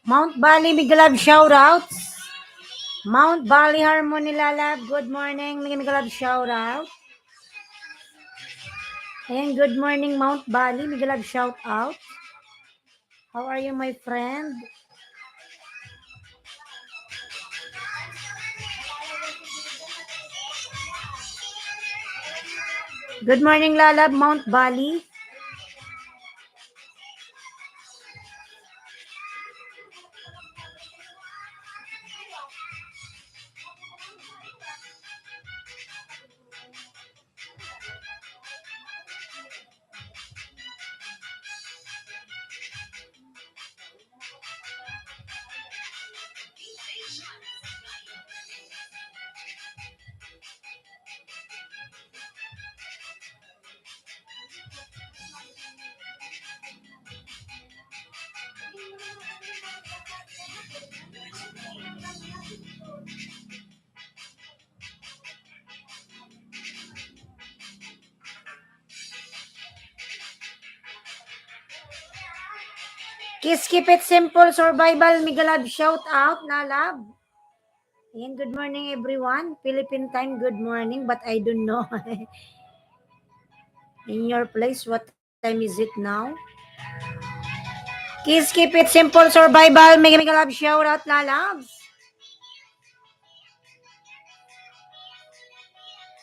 Mount Bali, Migalab shoutouts. Mount Bali Harmony Lalab, good morning. Migalab shoutout. Ayan, good morning Mount Bali, Migalab shoutout. How are you, my friend? Good morning, Lalab, Mount Bali. Kiss Keep It Simple Survival, Migalab shout out, Lalab. Ayan, good morning everyone. Philippine time, good morning, but I don't know. In your place, what time is it now? Kiss Keep It Simple Survival, Migalab shout out, Lalabs.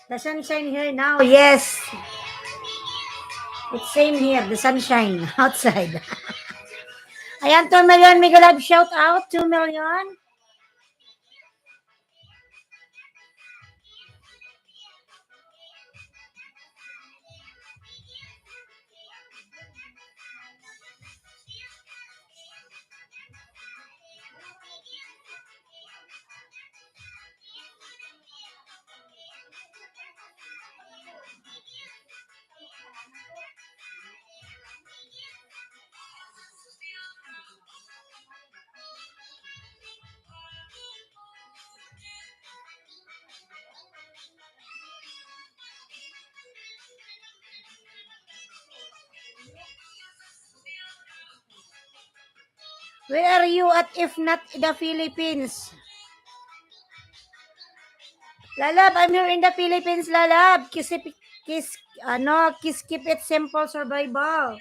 The sunshine here now, yes. It's same here, the sunshine outside. Ayan, 2 million, Migalab shout out, 2 million. Where are you at if not the Philippines? Lalab, I'm here in the Philippines, Lalab. Kiss Keep It Simple Survival.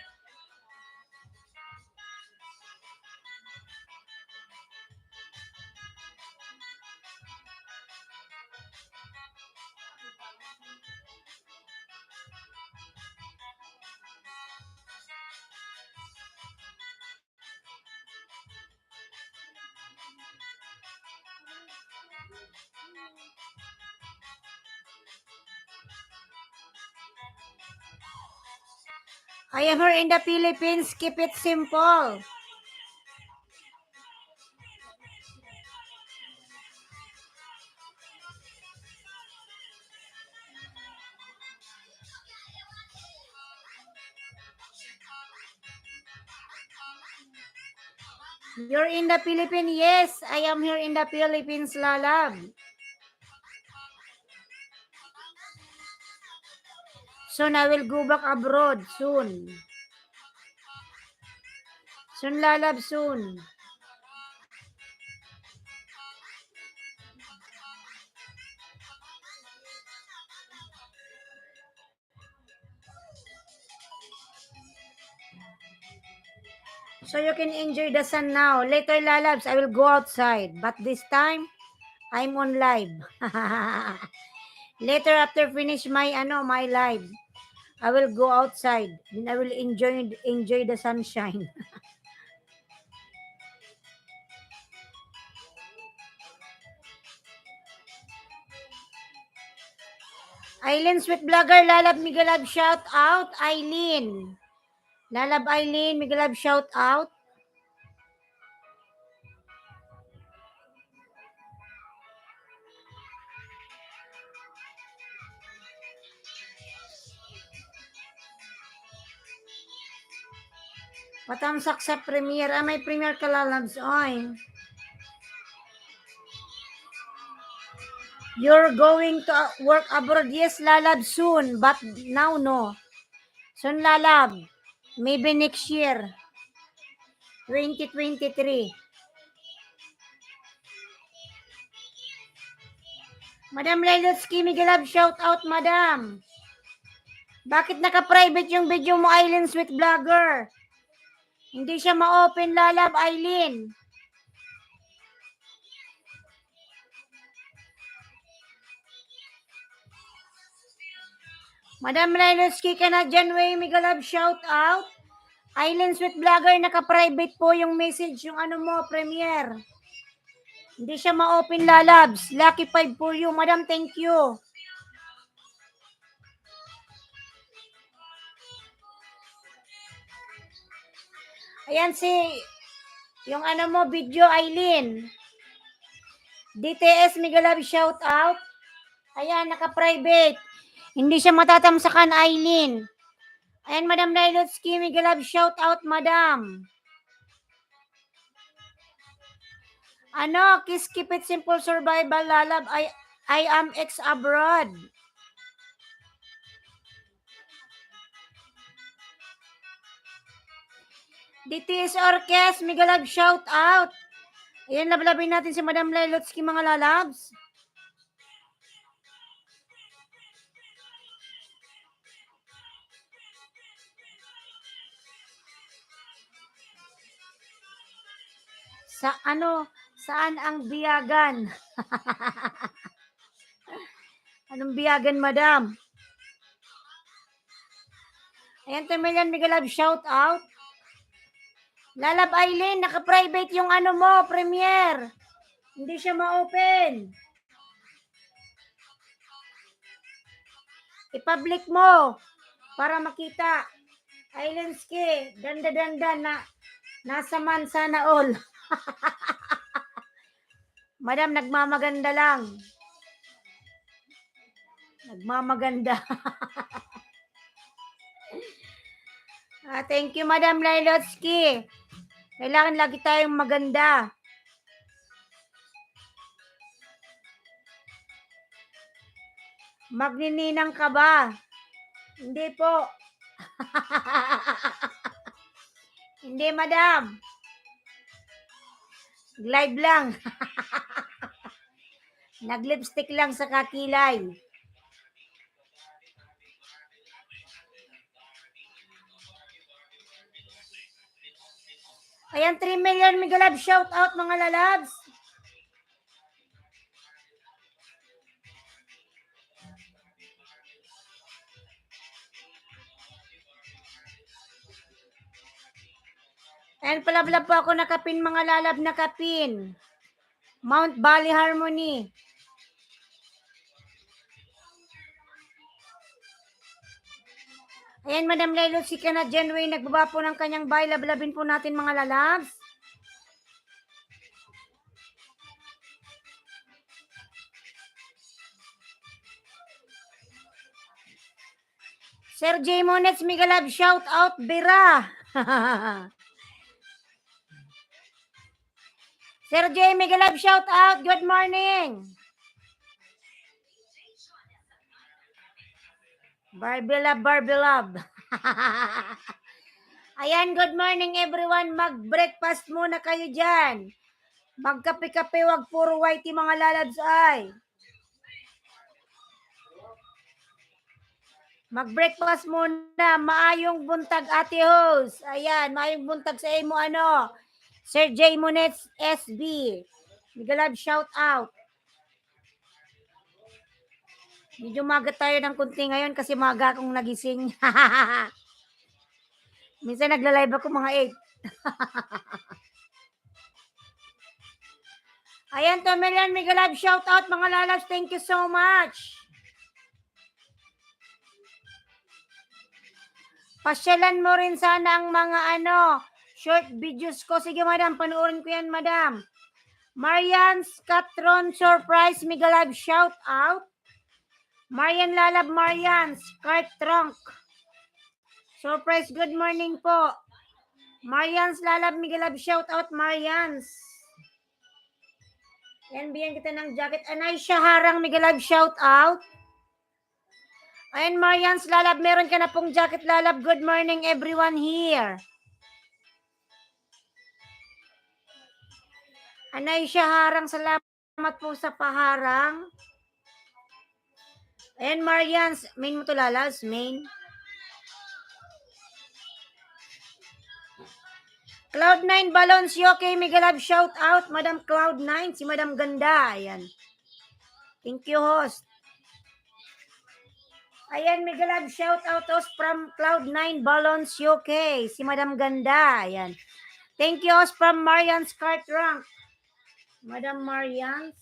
I am here in the Philippines. Keep it simple. You're in the Philippines? Yes, I am here in the Philippines, Lalab. Soon I will go back abroad. Soon. Soon, Lalab, soon. So you can enjoy the sun now. Later, Lalabs, I will go outside. But this time, I'm on live. Later, after finish my my live, I will go outside. Then I will enjoy the sunshine. Eileen, sweet vlogger, Lalab, Migalab, shout out. Eileen. Lalab Eileen, Migalab, shout out. Patamsak sa premiere. May premiere ka, Lalabs. Oy. You're going to work abroad. Yes, Lalab, soon. But now, no. Soon, Lalab. Maybe next year. 2023. Madam Lailotsky, Migalab, shout out, Madam. Bakit naka-private yung video mo, Eileen Sweet Vlogger? Hindi siya ma-open, Lalab, Eileen. Madam Lailotsky, Canadian Way, Migalab, shout out. Eileen Sweet Vlogger, naka-private po yung message, yung mo, premiere. Hindi siya ma-open, Lalabs. Lucky 5 for you. Madam, thank you. Ayan yung mo, video, Eileen. DTS, Migalab, shout out. Ayan, naka-private. Hindi siya matatamsakan, Eileen. Ayan, Madam Lailotsky, Migalab, shout out, Madam. Kiss, keep it simple, survival, Lalab. I am ex-abroad. DTS Orkes, Migalab, shout out. Ayan, lablabin natin si Madam Lailotsky, mga lalabs. Saan ang biyagan? Anong biyagan, Madam? Ayan, Temelan Migalab, shout out. Lalab Eileen, naka-private yung mo, premiere. Hindi siya ma-open. I-public mo para makita. Eileensky, danda-danda na nasa man sana all. Madam, nagmamaganda lang. Nagmamaganda. Thank you, Madam Lailotsky. Kailangan lagi tayong maganda. Magnininang ka ba? Hindi po. Hindi, Madam. Live lang. Nag-lipstick lang sa kakilay. Ayan, 3 million Migalab, shout out, mga lalabs. Ayan, palablab po ako nakapin, mga lalab, nakapin. Mount Valley Harmony. Ayan, Madam Lelo, si Canadian Way, nagbaba po ng kanyang bahay. Lablabin po natin mga lalabs. Sir J. Monets, Migalab, shout out, Bira. Sir J. Migalab, shout out, good morning. Barbie love. Ayan, good morning everyone. Mag-breakfast muna kayo dyan. Magkape-kape, wag puro whitey mga lalabs ay. Mag-breakfast muna. Maayong buntag, ate host. Ayan, maayong buntag sa imo ano. Sir J. Monets SB. Migalab, shout out. Medyo maga tayo ng kunti ngayon kasi maga akong nagising. Minsan nagla-live ako mga 8. Ayan, Tomelian, Migalab, shout out mga lalabs. Thank you so much. Pasyalan mo rin sana ang mga short videos ko. Sige, madam, panoorin ko yan, madam. Marian Scatron Surprise, Migalab, shout out. Marian Lalab, Marian Cart Trunk. Surprise, good morning po. Marian's Lalab, Migalab, shout out, Marian's. Yan, bigyan kita ng jacket. Anay siya harang, Migalab, shout out. Ayan, Marian's Lalab, meron ka na pong jacket, Lalab. Good morning, everyone here. Anay siya harang, salamat po sa paharang. Ayan, Marian's, main mo to, Lalabs, main. Cloud9 Balons, okay, Migalab, shout out, Madam Cloud9, si Madam Ganda, ayan. Thank you, host. Ayan, Migalab, shout out, host from Cloud9 Balons, okay, si Madam Ganda, ayan. Thank you, host from Marian's Cart Rank. Madam Marian's.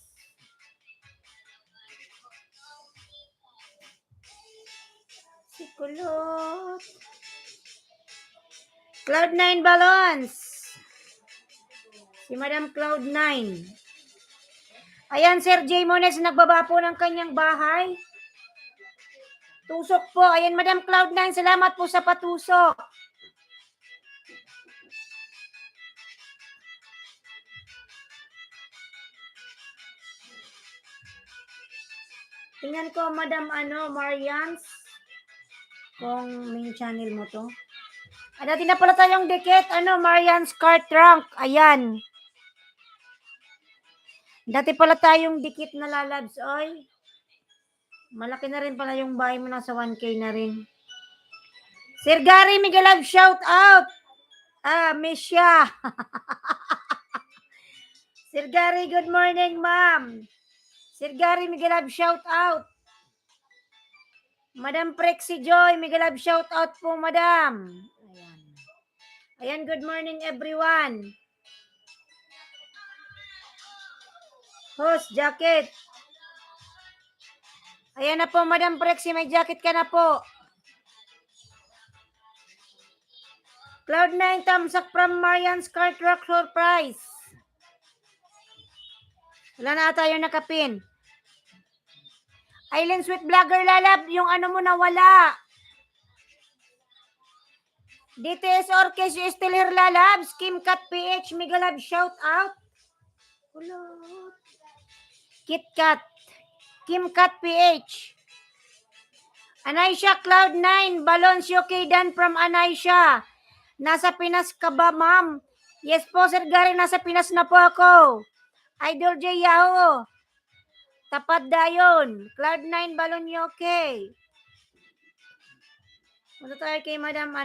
Si Kulot. Cloud9 Balons. Si Madam Cloud9. Ayan, Sir J. Mones, nagbaba po ng kanyang bahay. Tusok po. Ayan, Madam Cloud9, salamat po sa patusok. Tingnan ko, Madam Marians, kung main channel mo to. Dati na pala tayong dikit, Marian's Cart Trunk. Ayan. Dati pala tayong dikit na lalabs, oy. Malaki na rin pala yung bahay mo, nasa 1K na rin. Sir Gary, Migalab, shout out. Miss siya. Sir Gary, good morning, ma'am. Sir Gary, Migalab, shout out. Madam Prexy Joy, Migalab, shout out po, madam. Ayan. Ayan, good morning, everyone. Host, jacket. Ayan na po, Madam Prexy, may jacket ka na po. Cloud9, thumbs up from Marian's Cart Rock Surprise. Wala na tayo nakapin. Island Sweet Vlogger Lalab, yung mo nawala. DTS Orkes, you still here, Lalabs. Kim Kat PH, Migalab, shout out. Kit Kat. Kim Kat PH. Anaisha Cloud9, Balons UK Dan from Anaisha. Nasa Pinas ka ba, ma'am? Yes po, Sir Gary, nasa Pinas na po ako. Idol J Yahoo. Tapat dayon. Cloud9 Balon UK. Punta tayo kay Madam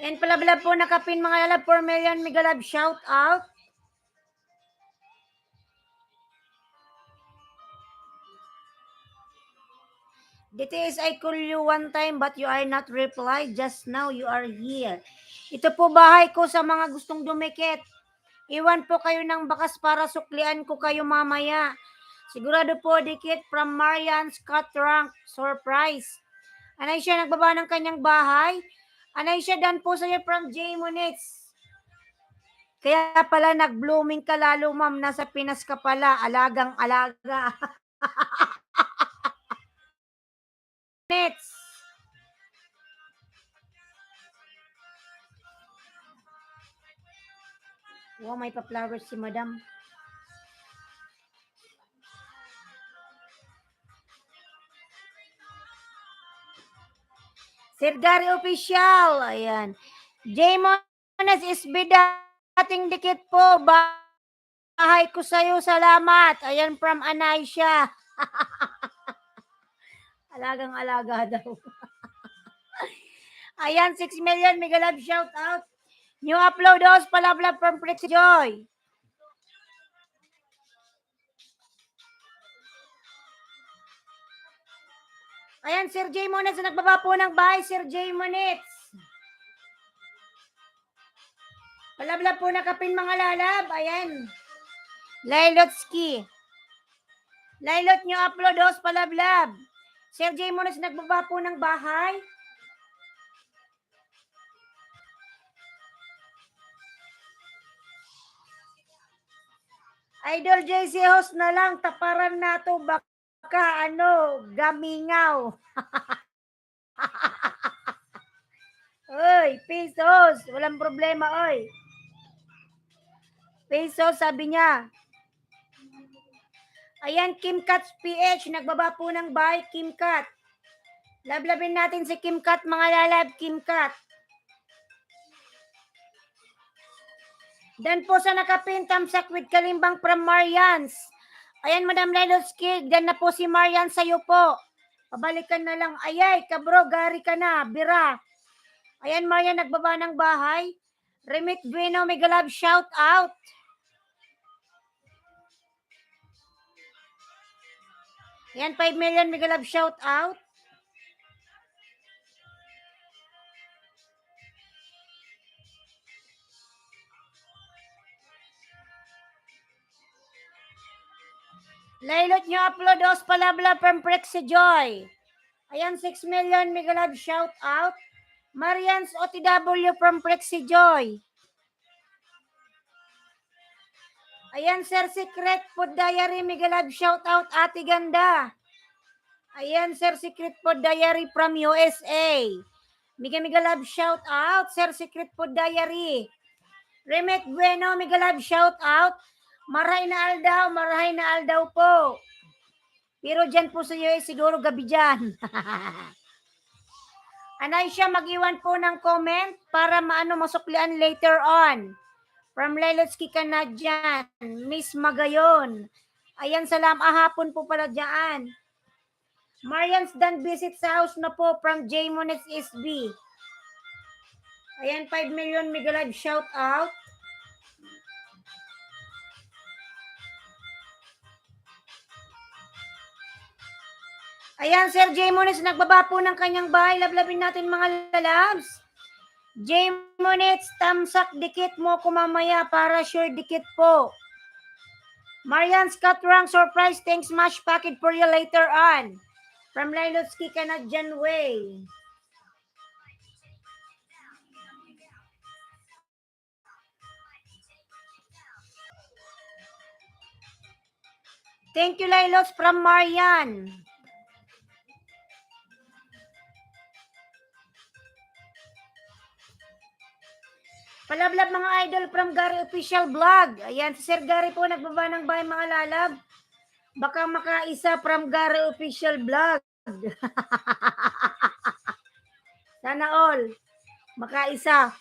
And palablab po nakapin mga lalab 4 million Migalab shout out. DTS, I call you one time but you are not replied. Just now you are here. Ito po bahay ko sa mga gustong dumikit. Iwan po kayo ng bakas para suklian ko kayo mamaya. Sigurado po dikit from Marian Scott Rank. Surprise. Anay siya nagbaba ng kanyang bahay. Anay siya dan po sa'yo from J. Munitz. Kaya pala nag-blooming ka lalo, ma'am. Nasa Pinas ka pala. Alagang-alaga. Munitz. Wow, may pa-flowers si madam. Sir Gary Official. Ayan. J-Mones SB dating dikit po. Bahay ko sa'yo. Salamat. Ayan from Anaisha. Alagang-alaga daw. Ayan, 6 million. Mega love shout out. New upload host palablab from Prix Joy. Ayan, Sir J. Monets na nagbaba po ng bahay, Sir J. Monets. Palablab po na kapin mga lalab. Ayan. Lailotski. Lailot nyo upload host palablab. Sir J. Monets nagbaba po ng bahay. Idol JC host na lang. Taparan na to. Baka gamingaw. Oy, pesos. Walang problema, oy. Pesos, sabi niya. Ayan, Kim Kat PH. Nagbaba po ng bahay, Kim Kat. Lablabin natin si Kim Kat, mga lalab, Kim Kat. Dan po sa nakapin, tamsak with kalimbang from Marians. Ayan, Madam Leloski, dan na po si Marian sa'yo po. Pabalikan na lang. Ayay, kabro, gari ka na, bira. Ayan, Marian, nagbaba ng bahay. Remit Bueno, mega love, shout out. Ayan, 5 million, mega love, shout out. Lailot nyo upload os palabla from Prexi Joy. Ayan, 6 million, mega love, shout out. Marians OTW from Prexi Joy. Ayan, Sir Secret Food Diary, mega love, shout out, Ate Ganda. Ayan, Sir Secret Food Diary from USA. Mega love, shout out, Sir Secret Food Diary. Remet Bueno, mega love, shout out. Marahay na aldaw po. Pero dyan po sa iyo, siguro gabi dyan. Anay siya, mag-iwan po ng comment para masuklian later on. From Lelotsky ka na dyan. Miss Magayon. Ayan, hapon po pala dyan. Marian's done visit sa house na po from J. Monets SB. Ayan, 5 million mega live shout out. Ayan, Sir J. Monets, nagbaba po ng kanyang bahay. Lablabin natin mga lalabs. J. Monets, tamsak dikit mo kumamaya para sure dikit po. Marian Scott Rank, surprise, thanks much packet for you later on. From Lilotsky Canadian Way. Thank you, Lilots, from Marian. Palablab mga idol from Gary Official Vlog. Ayan, si Sir Gary po nagbaba ng bahay mga lalab. Baka makaisa from Gary Official Vlog. Sana all. Makaisa.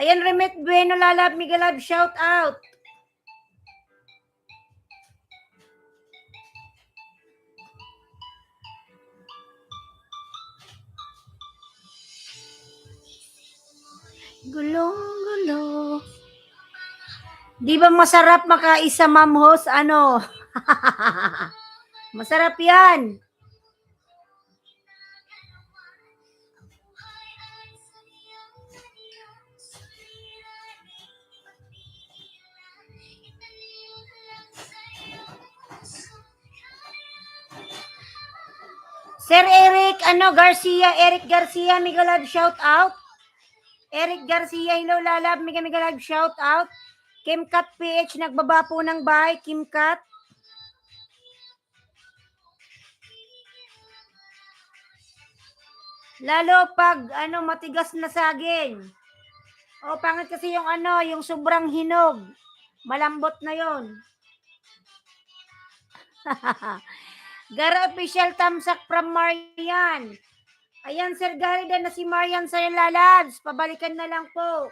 Ayan, Remet Bueno lalab, mega love, shout out. Gulong-gulo. Di ba masarap makaisa, Ma'am Host? Ano? Masarap yan. Sir Eric, Eric Garcia, mega love shout out. Eric Garcia, hello lalab, mega love shout out. Kim Kat PH, nagbaba po ng bahay, Kim Kat. Lalo pag matigas na saging. O pangit kasi yung yung sobrang hinog. Malambot na yon. Gara official tamsak from Marian. Ayan, Sir Gary, na si Marian sa lalabs. Pabalikan na lang po.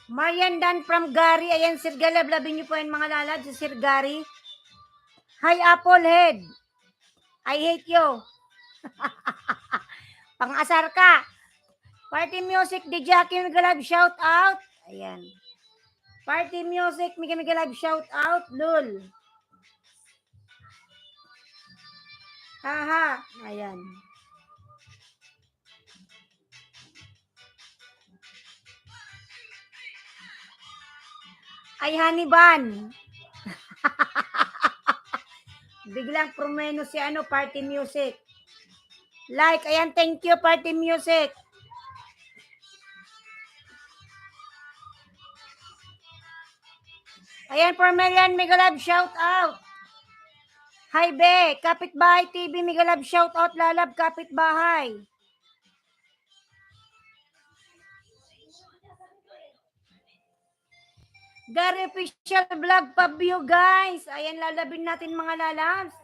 Marian Dan from Gary. Ayan, Sir Galab. Labin niyo po yan mga lalab. Si Sir Gary. Hi, Applehead. I hate you. Pang-asar ka. Party Music, di Jackie Migalab, shout out. Ayan. Party Music, Migalab, shout out. Lul. Haha. Ayan. Ay, Haniban. Biglang promeno si Party Music. Like, ayan, thank you, Party Music. Ayan, Permelian, Migalab, shout out. Hi, Be. Kapitbahay TV, Migalab, shout out. Lalab, Kapitbahay. Gary Official Vlog Pabio, guys. Ayan, lalabin natin mga lalabs.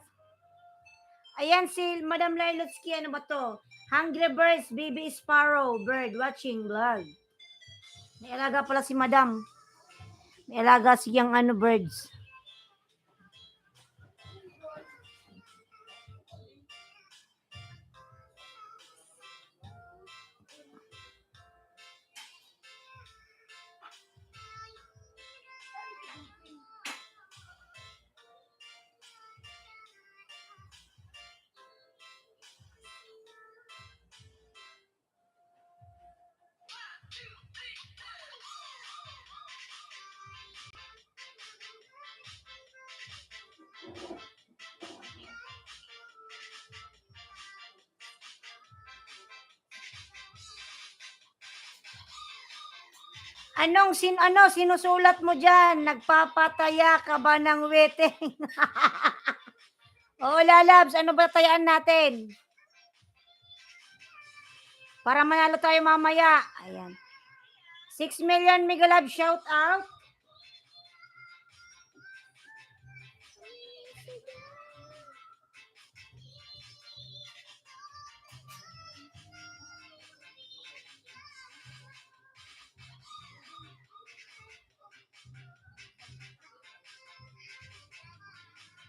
Ayan si Madam Lailotsky. Ano ba to? Hungry Birds, Baby Sparrow, Bird Watching Vlog. May alaga pala si Madam. May alaga siyang birds. Sinusulat mo dyan? Nagpapataya ka ba ng weteng? Oo, lalabs, ano ba tayaan natin? Para manalo tayo mamaya. Ayan. 6 million Migalab shout out.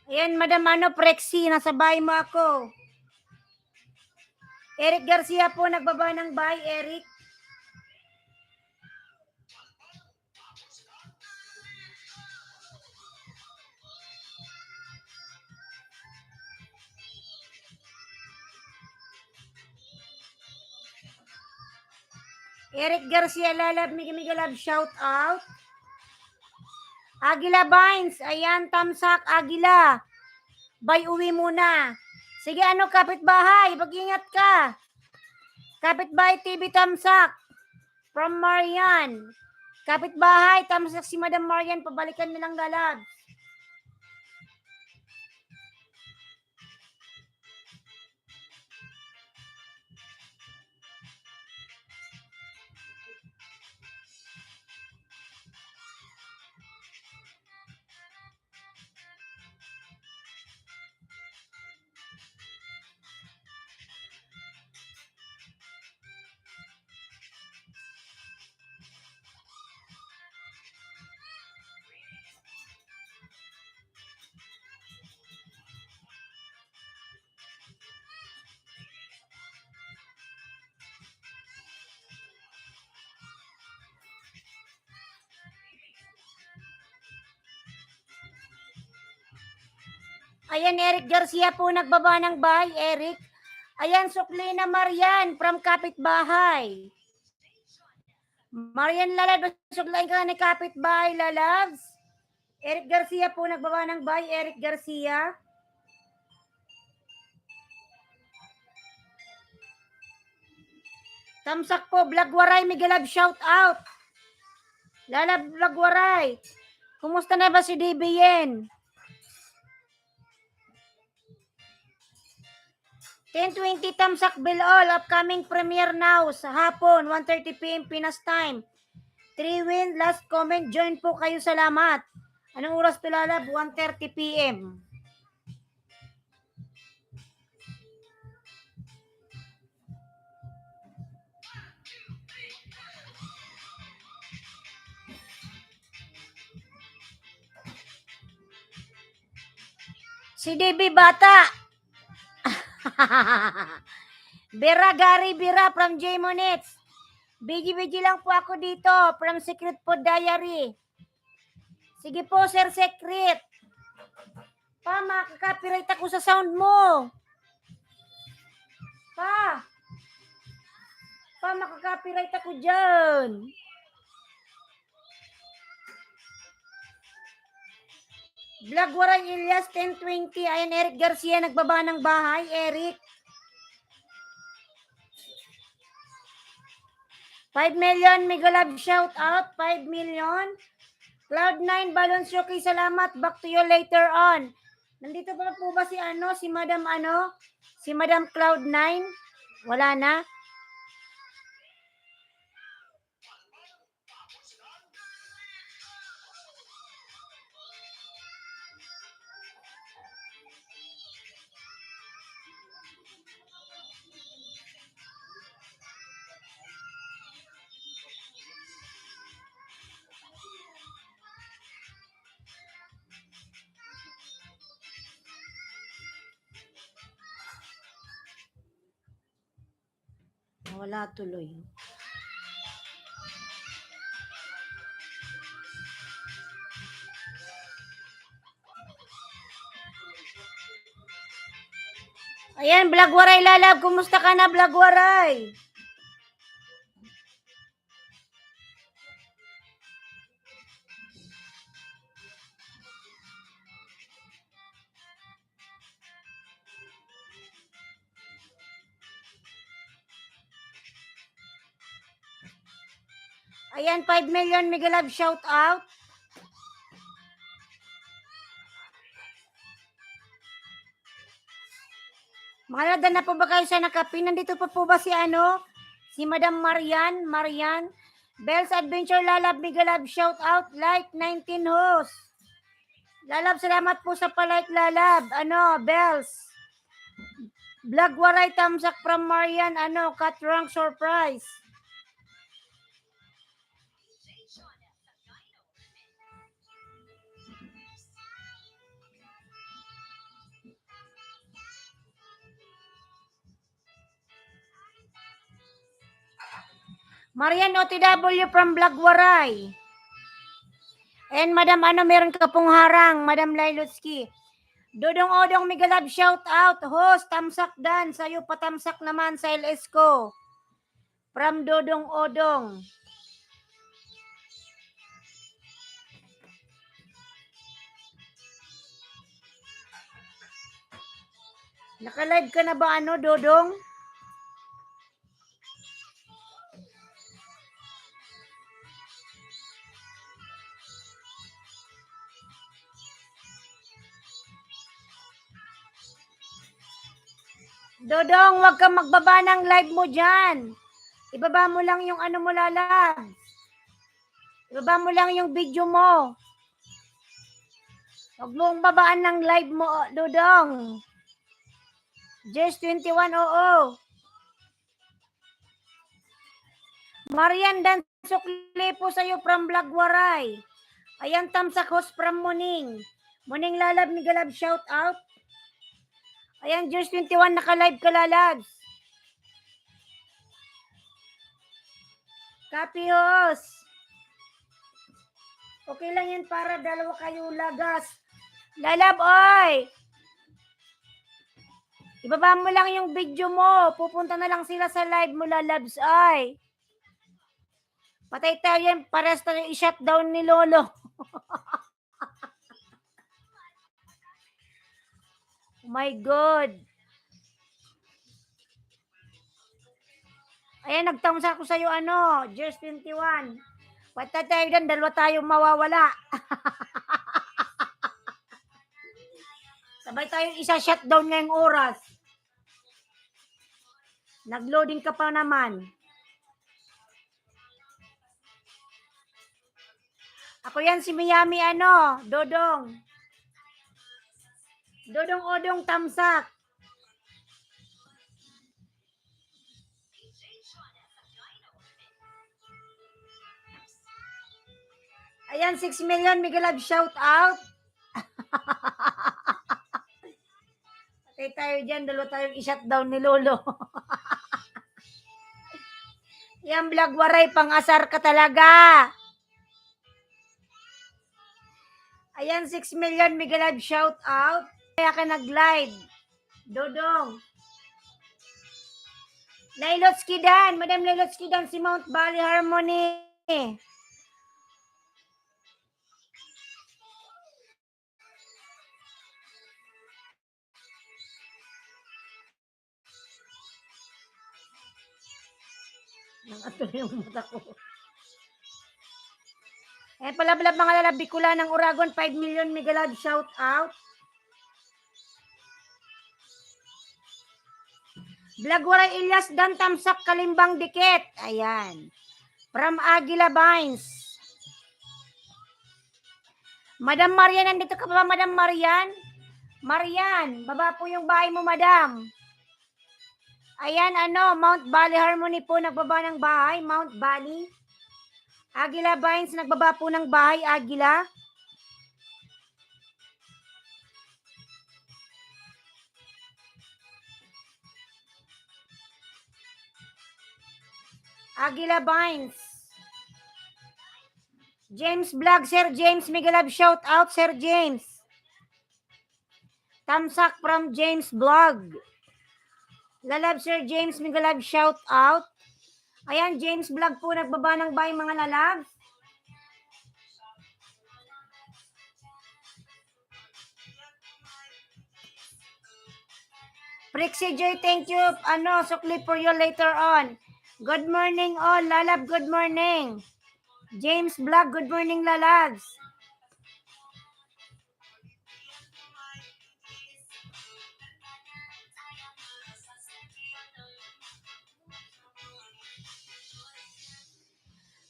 Ayan, Madam Prexy, nasa bahay mo ako. Eric Garcia po, nagbaba ng bahay, Eric. Eric Garcia, lalab, Migalab, shout out. Agila Vines, ayan, tamsak, Agila. Bay, uwi muna. Sige, kapitbahay, mag-ingat ka. Kapitbahay TV tamsak. From Marian. Kapitbahay, tamsak si Madam Marian, pabalikan nilang galab. Ayan, Eric Garcia po nagbaba ng bahay, Eric. Ayan, Suklina Marian from Kapitbahay. Marian Lalab, suklay ka ni Kapitbahay, Lalabs. Eric Garcia po nagbaba ng bahay, Eric Garcia. Tamsak po, Blagwaray, Migalab, shout out. Lalab, Blagwaray. Kumusta na ba si DBN? 10:20 Tamsak Bilol, upcoming premiere now sa hapon, 1:30 PM Pinas time. 3 win, last comment, join po kayo, salamat. Anong oras to, Lalab? 1:30 PM. Si DB Bata. Bira Gary Bira from J Monets. BG lang po ako dito from Secret Food Diary. Sige po, Sir Secret. Pa, makaka-copyright ako sa sound mo. Pa, makaka-copyright ako dyan. Blagwaray Ilyas, 10:20. Ayan, Eric Garcia, nagbaba ng bahay. Eric. 5 million, Migalab, shout out. 5 million. Cloud9, Balon Shoki, salamat. Back to you later on. Nandito pa po ba si Madam Si Madam Cloud9? Wala na? Wala tuloy. Ayan, Blagwaray Lalab, kumusta ka na, Blagwaray? Ayan, 5 million, Migalab, shout out. Makalada na po ba kayo sa nakapi? Nandito pa po ba si Si Madam Marian? Bells Adventure Lalab, Migalab, shout out. Like 19 host. Lalab, salamat po sa palike, Lalab. Bells. Blagwaray, tamsak from Marian. Cut rank surprise. Marian OTW from Blagwaray. And Madam, meron ka pong harang, Madam Lailutsky. Dodong Odong, Migalab, shout out. Host, tamsak dan. Sa'yo patamsak naman sa LS ko. From Dodong Odong. Naka-live ka na ba, Dodong? Dodong, wag kang magbaba ng live mo dyan. Ibaba mo lang yung mo, Lalab. Ibaba mo lang yung video mo. Huwag mong babaan ng live mo, Dodong. Just 21, oo. Marian Dan Sukli po sa'yo from Blagwaray. Ayan, tamsak host from Muning. Muning Lalab, Migalab, shout out. Ayan, Just 21, naka-live ka, Lalabs. Copy host. Okay lang yan para dalawa kayo lagas. Lalab, oy! Ibaba mo lang yung video mo. Pupunta na lang sila sa live mo, lalabs ay. Patay tayo yan. Pares tayo i-shutdown ni Lolo. Oh my God. Ayan, nagtamsa ko sa'yo Jersey 21. Patay tayo dyan, dalawa tayong mawawala. Sabay tayong isa-shutdown ngayong oras. Nag-loading ka pa naman. Ako yan si Miami Dodong. Dodong Odong Tamsak. Ayan, 6 million, Miguel Love, shout out. Patay tayo dyan, dalawa tayong i-shutdown ni Lolo. Yan, vlog waray, pang-asar ka talaga. Ayan, 6 million, Miguel Love, shout out. Kaya ka nag-live. Dodong. Lailots Kidan, Madam Lailots Kidan, si Mount Valley Harmony. Nangatol yung mata ko. Palablab mga lalabi ko lang ng Uragon, 5 million, Miguel Love, shout out. Blagwaray Ilyas Dan Tamsak Kalimbang Dikit. Ayan. From Aguila Vines. Madam Marian, nandito ka pa ba, Madam Marian? Marian, baba po yung bahay mo, Madam. Ayan, Mount Valley Harmony po, nagbaba ng bahay, Mount Valley. Aguila Vines, nagbaba po ng bahay, Aguila. Aguila Vines. James Vlog, Sir James, Miguel Love, shout out, Sir James. Tamsak from James Vlog. Lalab, Sir James, Miguel Love, shout out. Ayan, James Vlog po, nagbaba ng bahay, mga lalabs. Prixie Joy, thank you. Sukli for you later on. Good morning all. Lalab, good morning. James Vlog, good morning, lalabs.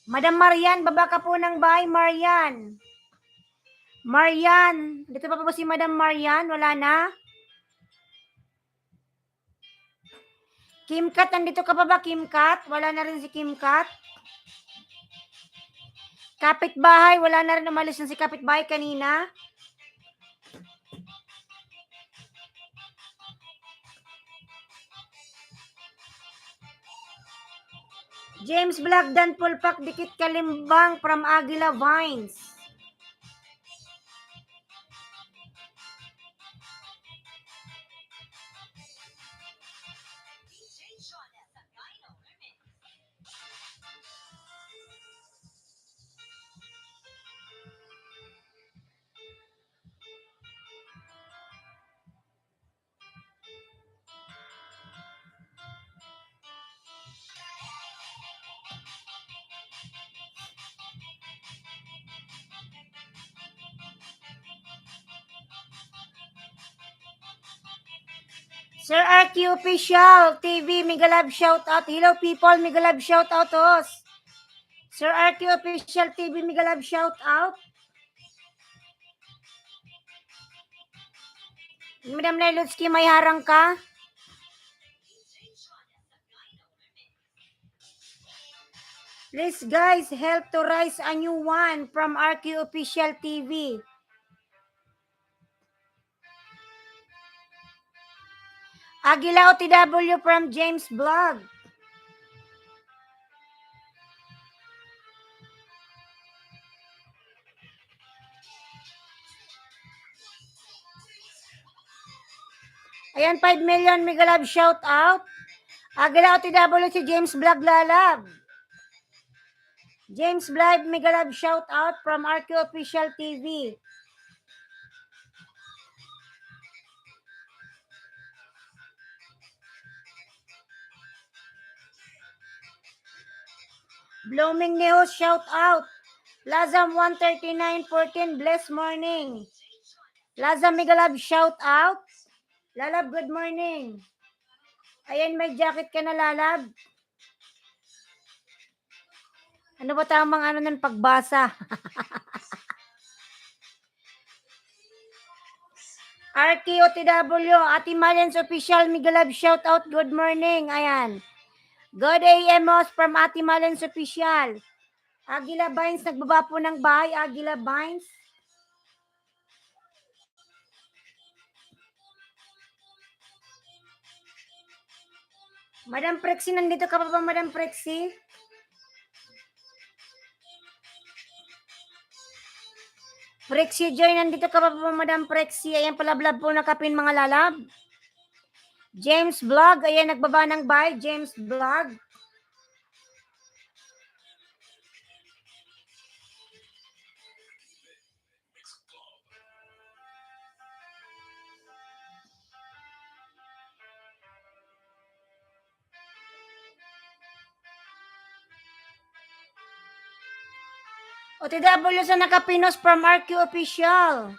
Madam Marian, baba ka po ng bahay, Marian. Marian, dito pa po si Madam Marian? Wala na? Kim Kat, nandito ka pa ba, Kim Kat? Wala na rin si Kim Kat. Kapitbahay, wala na rin, umalis na si kapitbahay kanina. James Vlog, Dan Pulpak, Dikit Kalimbang from Aguila Vines. Sir RQ Official TV, Miguel Love, shout out. Hello people, Miguel Love, shout out to us. Sir RQ Official TV, Miguel Love, shout out. Madam Lailutsky, may harang ka? Please guys, help to raise a new one from RQ Official TV. Aguila OTW from James Vlog. Ayan, 5 million mega love shout out. Agila OTW si James Vlog Lalab. James Vlog mega love shout out from RQ Official TV. Blooming News shout out. Lazam 13914 blessed morning. Lazam mega love shout out. Lalab, good morning. Ayan, may jacket ka na, Lalab. Ano ba tamang ano ng pagbasa? RKOTW, Ate Malens Official, Migalab, shout out, good morning. Ayan. Good AMOS from Ate Malens Official. Agila Vines, nagbaba po ng bahay. Agila Vines. Madam Prexy, nandito ka pa ba, Madam Prexy? Prexy Joy, nandito ka pa ba, Madam Prexy? Ayan, palablab po na kapin, mga lalab. James Vlog, ayan, nagbaba ng bahay. James Vlog. OTW sa nakapinos from RQ Official.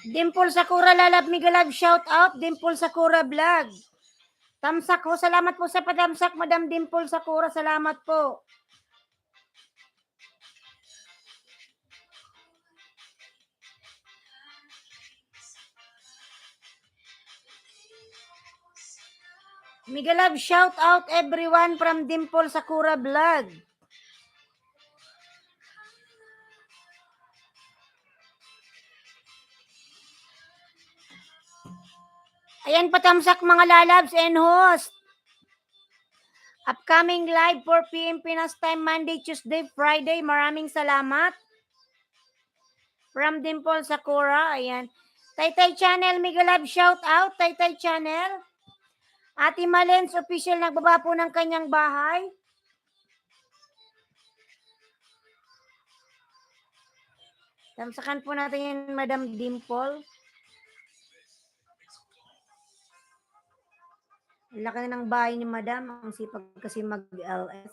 Dimple Sakura Lalab Migalab, shout out. Dimple Sakura Vlog. Tamsak ho, salamat po sa padamsak, Madam Dimple Sakura, salamat po. Migalab, shout out everyone from Dimple Sakura Vlog. Ayan, patamsak mga lalabs and host. Upcoming live 4 p.m. Pinas time, Monday, Tuesday, Friday. Maraming salamat. From Dimple Sakura, ayan. Taytay Channel, Migalab, shout out. Taytay Channel. Ate Malens Official, nagbaba po ng kanyang bahay. Tamsakan po natin yan, Madam Dimple. Laki na ng bahay ni Madam. Ang sipag kasi mag-LS.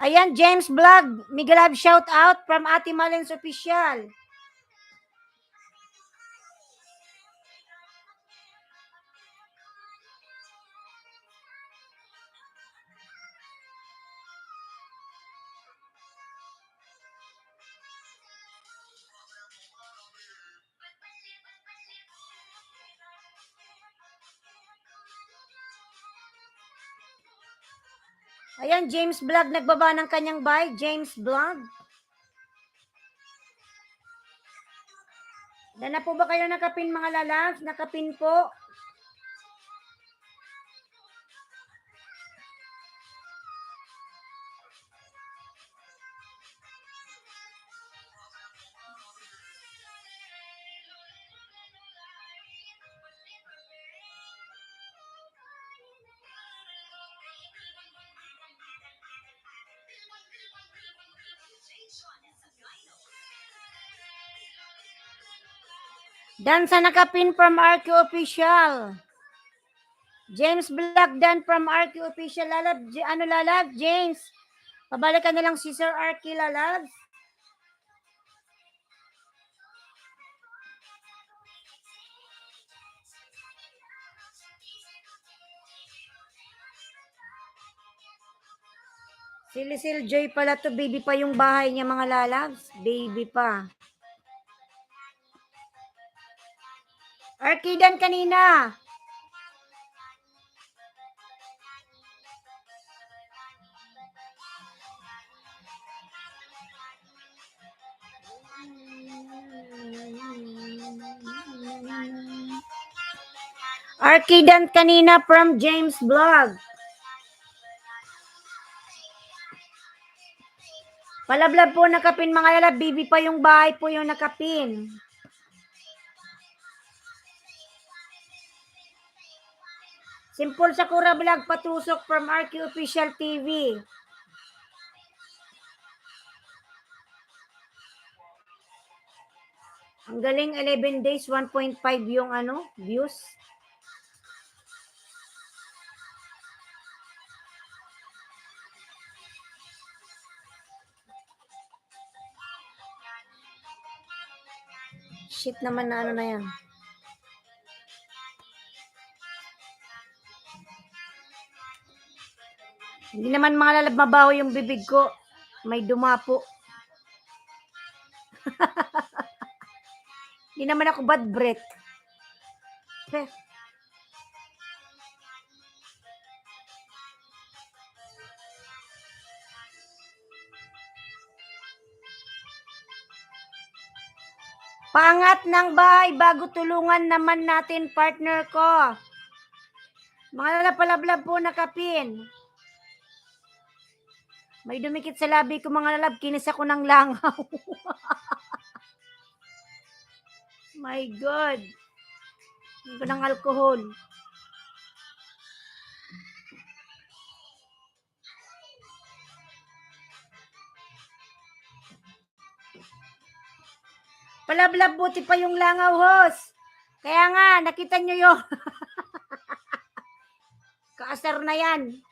Ayan, James Vlog. Migalab, shout out from Ate Malens Official. Ayan, James Vlog, nagbaba ng kanyang bahay. James Vlog. Na po ba kayo nakapin, mga lalabs? Nakapin po. Dan sa nakapin from RQ Official. James Vlog Dan from RQ Official. Lalab, ano lalab? James, pabalikan na lang si Sir RQ lalab. Si Lisil Joy pala to, baby pa yung bahay niya, mga lalabs. Baby pa. Arkidan kanina. Arkidan kanina from James Vlog. Palablab po nakapin mga lalab, bibi pa yung bahay po yung nakapin. Simple Sakura Vlog patusok from RQ Official TV. Ang galing, 11 days, 1.5 yung views. Shit naman na na yan. Hindi naman mga lalab mabaho yung bibig ko. May dumapo. Hindi naman ako bad breath. Pangat ng bahay bago tulungan naman natin partner ko. Mga lalab po nakapin. May dumikit sa labi ko mga lalab, kinis ako ng langaw. My God. Hindi ko ng alcohol. Palablab, buti pa yung langaw, host. Kaya nga, nakita nyo yun. Kaasar na yan.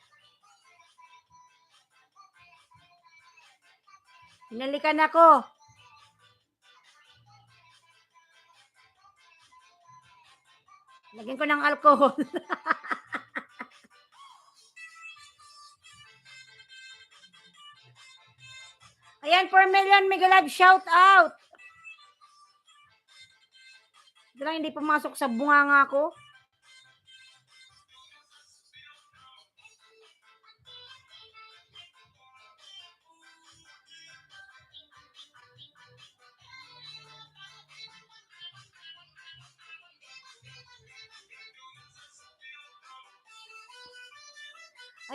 Hinalikan ako. Lagyan ko ng alcohol. Ayan, 4 million Mega Live shout out. Ito lang hindi pumasok sa bunganga ko.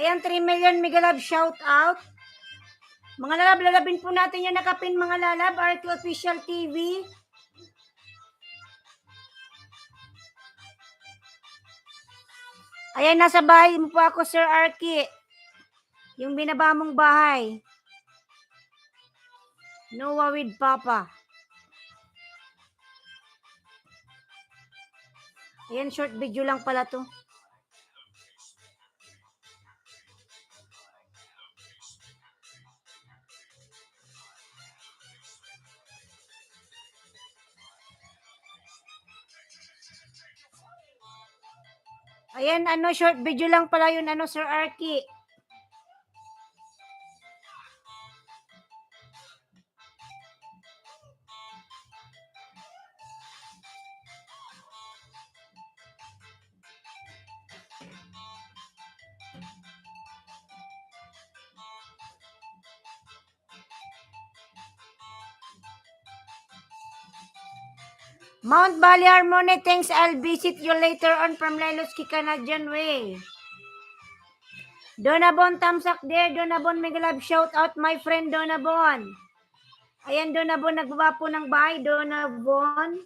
Ayan, 3 million Mega Live shout out. Mga lalab, lalabin po natin yung nakapin mga lalab. RQ Official TV. Ayan, nasa bahay mo po ako, Sir Arki. Yung binaba mong bahay. Noah with Papa. Ayan, short video lang pala to. Ayan, short video lang pala yun, Sir Arki. Mount Valley Harmony, thanks. I'll visit you later on from Leloski, Canadian Way. Donabon, thumbs up there. Donabon, mega love, shout out my friend Donabon. Ayan, Donabon, nagbaba po ng bahay. Donabon.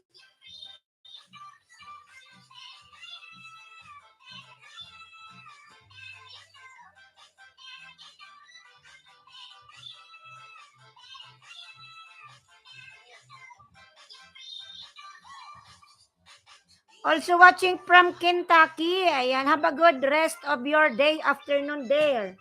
Also watching from Kentucky. Ayan, have a good rest of your day, afternoon there.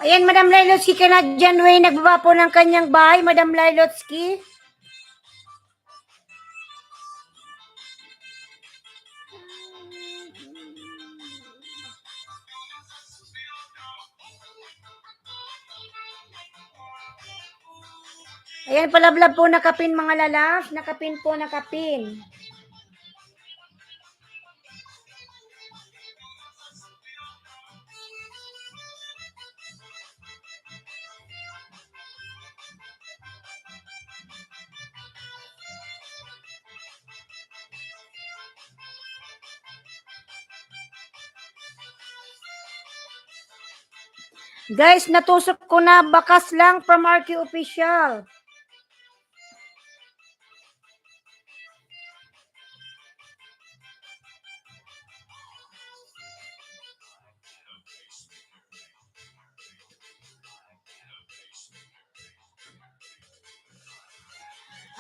Ayan, Madam Lailotsky, Canadian Way, nagbaba po ng kanyang bahay, Madam Lailotsky. Ayan, palablab po nakapin mga lalabs, nakapin po, nakapin. Guys, natusok ko na, bakas lang from RQ Official.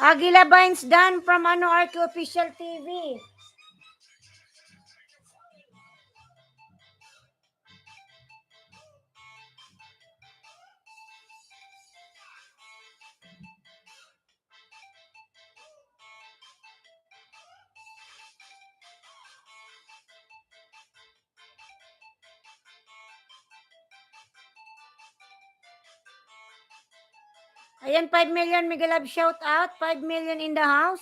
Aguila Vines Dan from RQ Official TV. Ayan, 5 million Mega Love shout out. 5 million in the house.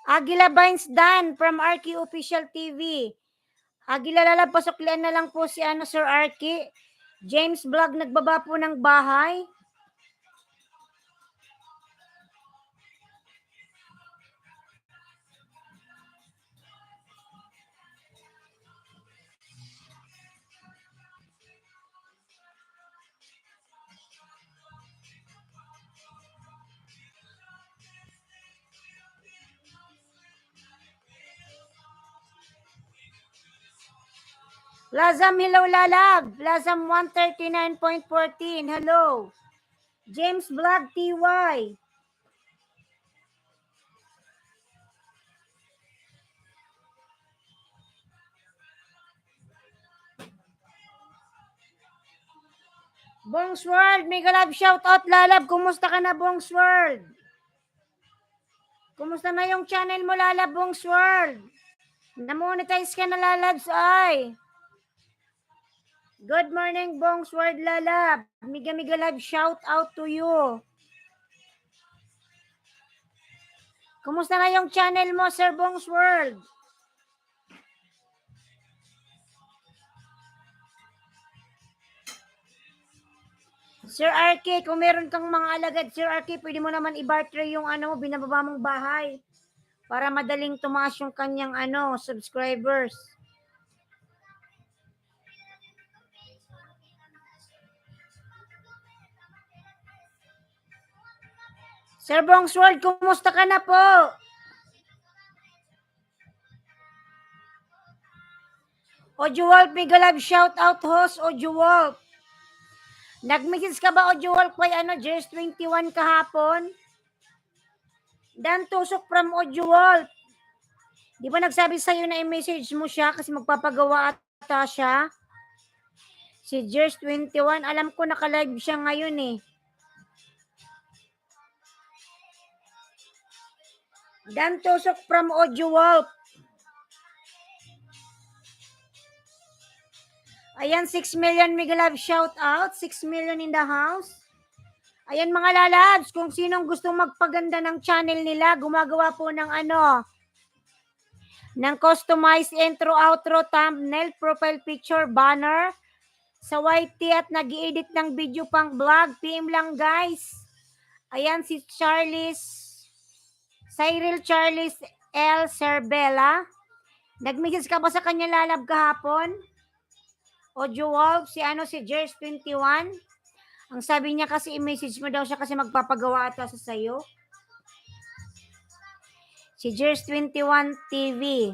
Aguila Vines Dan from RQ Official TV. Aguila Lalab, pasuklian na lang po si Sir Arky. James Vlog, nagbaba po ng bahay. Lazam, hello Lalab. Lazam 139.14. Hello. James Vlog TY. Bongs World, Mega Love shout out Lalab. Kumusta ka na Bongs World? Kumusta na yung channel mo Lalab Bongs World? Na-monetize ka na Lalabs ay. Good morning Bongs World Lalab. Mega Love shout out to you. Kumusta na yung channel mo Sir Bongs World? Sir RK, kung meron kang mga alagad, Sir RK, pwede mo naman i-barter yung binababa mong bahay para madaling tumaas yung kanyang subscribers. Sir Bongs World, kumusta ka na po? Ojo Wolf, Mega Love shout out host Ojo Wolf. Nag-message ka ba Ojo Wolf kay Jers 21 kahapon? Dan tusok from Ojo Wolf. Di ba nagsabi sa'yo na i-message mo siya kasi magpapagawa ata siya? Si Jers 21, alam ko naka-live siya ngayon eh. Dan tusok from Ojo Wolf. Ayan, 6 million Mega Love shout out. 6 million in the house. Ayan mga lalabs, kung sinong gustong magpaganda ng channel nila, gumagawa po ng ng customized intro, outro, thumbnail, profile picture, banner, sa YT at nag-i-edit ng video pang vlog, PM lang guys. Ayan si Cyril Charles L. Cervela. Nag-message ka ba sa kanya lalab kahapon? Ojo Wolf, si Jers 21. Ang sabi niya kasi i-message mo daw siya kasi magpapagawa ata sa sayo. Si Jers 21 TV.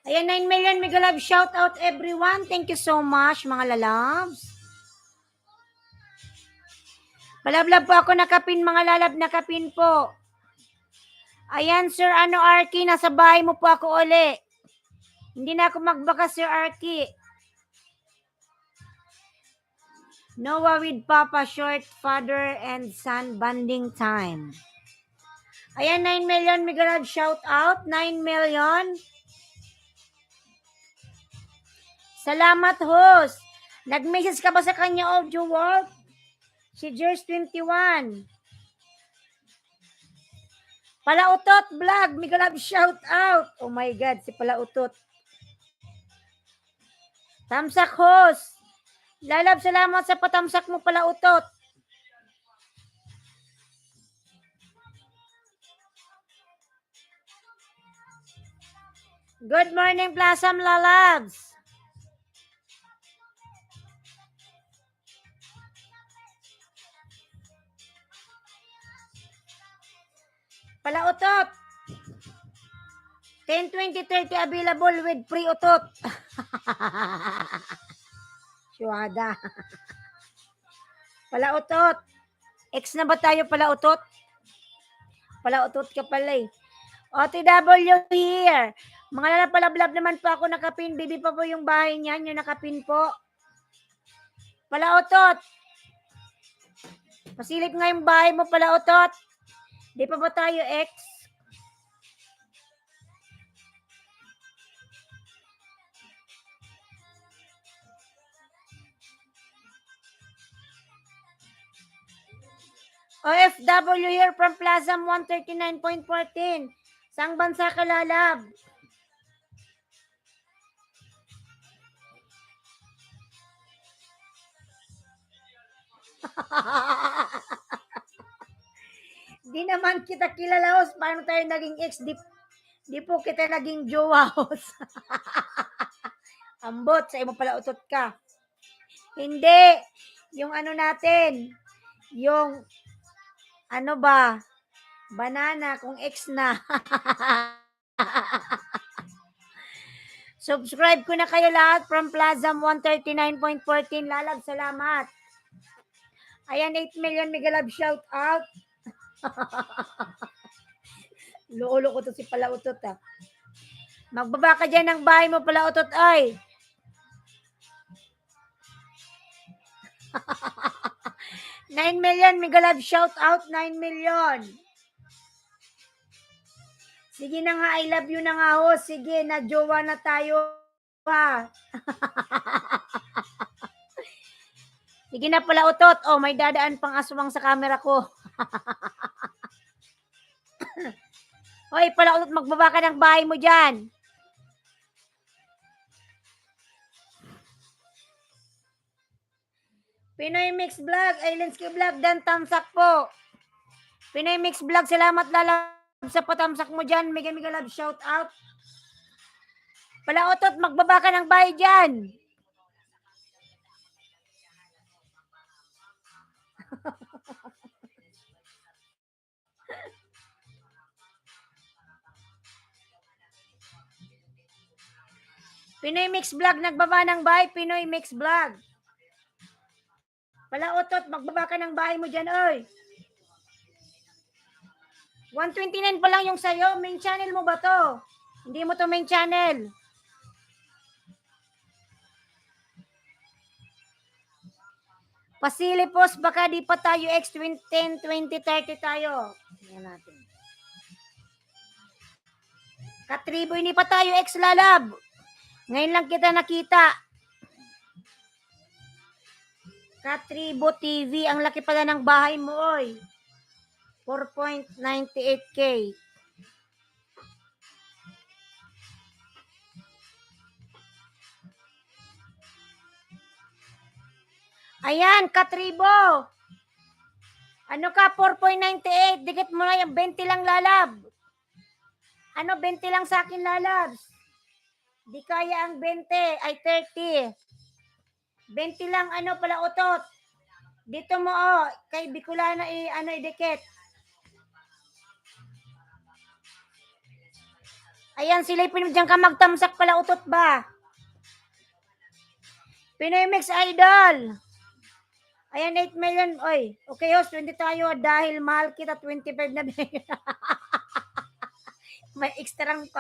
Ayan, 9 million Mega Love shout out everyone. Thank you so much mga lalabs. Palablab po ako nakapin mga lalab, nakapin po. Ayan Sir Arky, nasa bahay mo po ako uli. Hindi na ako magbaka Sir Arky. Noah with Papa, short father and son bonding time. Ayan, 9 million, Miguel, shout out. 9 million. Salamat, host. Nag-message ka ba sa kanya, audio work? Si Jers 21. Palautot vlog, Miguel, shout out. Oh my God, si Palautot. Tamsak, host. Lalab, salamat sa patamsak mo, Palautot. Good morning, Plasam Lalabs. Palautot. 10, 20, 30 available with free utot. Syuhada. Palautot. X na ba tayo, Palautot? Palautot ka pala eh. OTW here. Mga lalapalablab naman po ako nakapin. Bibi pa po yung bahay niyan. Yung nakapin po. Palautot. Pasilip nga yung bahay mo, Palautot. Di pa ba tayo X? OFW here from Plaza 139.14. Saang bansa ka, Lalab? Di naman kita kilala, host. Paano tayo naging ex? Di po kita naging jowa, host. Ambot, sa imo pala utot ka. Hindi. Yung ano natin, yung ano ba, banana kung ex na. Subscribe ko na kayo lahat from Plaza 139.14. Lalag, salamat. Ayan, 8 million Miguel, shout out. Luulo ko to si Palautot ah. Magbaba ka dyan ng bahay mo, Palautot ay. $9 million, Miguel, shout out. 9 million. Sige na nga, I love you na nga ho. Sige, na jowa na tayo pa. Sige na, Palautot. Oh, may dadaan pang aswang sa camera ko. Hoy, Palautot, magbaba ka ng bahay mo dyan. Pinoy Mix Vlog, Ailenski Vlog, dan tamsak po. Pinoy Mix Vlog, salamat Lalab sa patamsak mo dyan. Mega love, shout out. Palautot, magbaba ka ng bahay dyan. Pinoy Mix Vlog, nagbaba ng bahay. Pinoy Mix Vlog. Palautot, magbaba ka ng bahay mo dyan, oy. 129 pa lang yung sayo. Main channel mo ba to? Hindi mo to main channel. Pasilipos, baka di pa tayo X 10, 20, 30 tayo. Yan natin. Katribo, hindi pa tayo X, Lalab. Ngayon lang kita nakita. Katribo TV, ang laki pala ng bahay mo, oy. 4.98K. Ayan, Katribo. Ano ka, 4.98. Dikit mo na yung 20 lang, Lalab. Ano, 20 lang sa akin, Lalabs. Di kaya ang 20, ay 30. 20 lang, ano pala, utot. Dito mo, oh, kay Bicolana, idikit. Ayan, silipin mo dyan ka magtamsak pala, utot ba? Pinoy Mix Idol. Ayan, 8 million. Oy, okay, host, 20 tayo dahil mahal kita, 25 na. May extrang 5.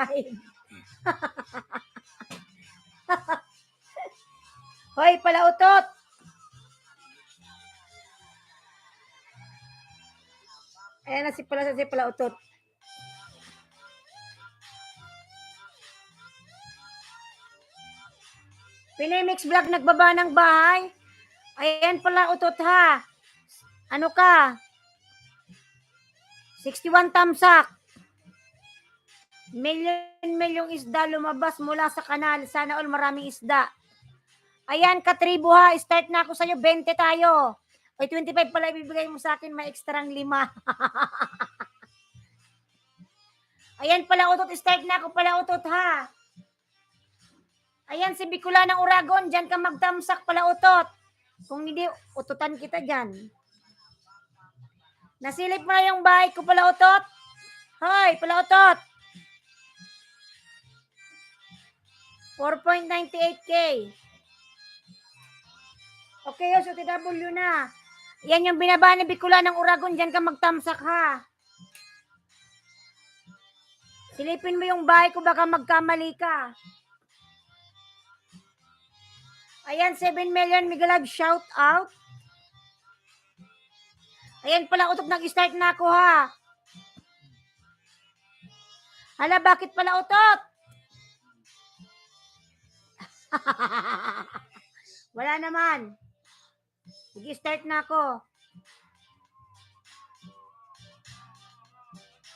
Hoy, pala utot. Ayan na si pala utot. Pinoy Mix Vlog nagbaba ng bahay. Ayan pala utot ha. Ano ka? 61 tamsak. Milyong isda lumabas mula sa kanal. Sana all maraming isda. Ayan, katribo ha. Start na ako sa'yo. 20 tayo. Ay, 25 pala ibibigay mo sa akin. May ekstrang 5. Ayan pala utot. Start na ako pala utot ha. Ayan, si Bicula ng Uragon. Diyan ka magtamsak pala utot. Kung hindi, ututan kita dyan. Nasilip mo na yung bahay ko pala utot. Hoy, pala utot. 4.98K. Okay, so TW na. Yan yung binaba ni Bicula ng Uragon. Diyan ka magtamsak ha. Silipin mo yung bahay ko, baka magkamali ka. Ayan, 7 million Migalab, shout out. Ayan pala utot, nag-start na ako ha. Hala, bakit pala utot? Wala naman. Sige, start na ako.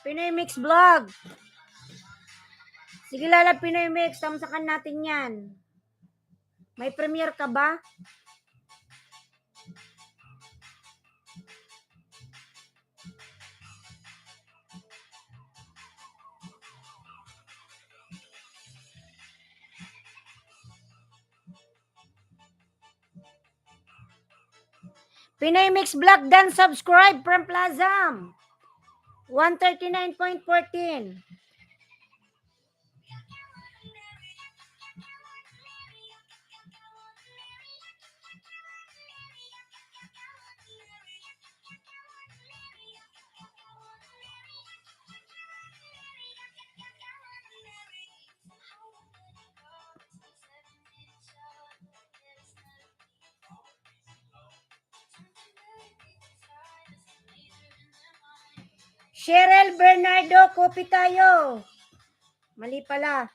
Pinoy Mix Vlog. Sige, Lala, Pinoy Mix. Tamsakan natin yan. May premiere ka ba? Pinoy Mix Vlog, dan subscribe from Plazam. 139.14. Cheryl Bernardo, copy tayo. Mali pala.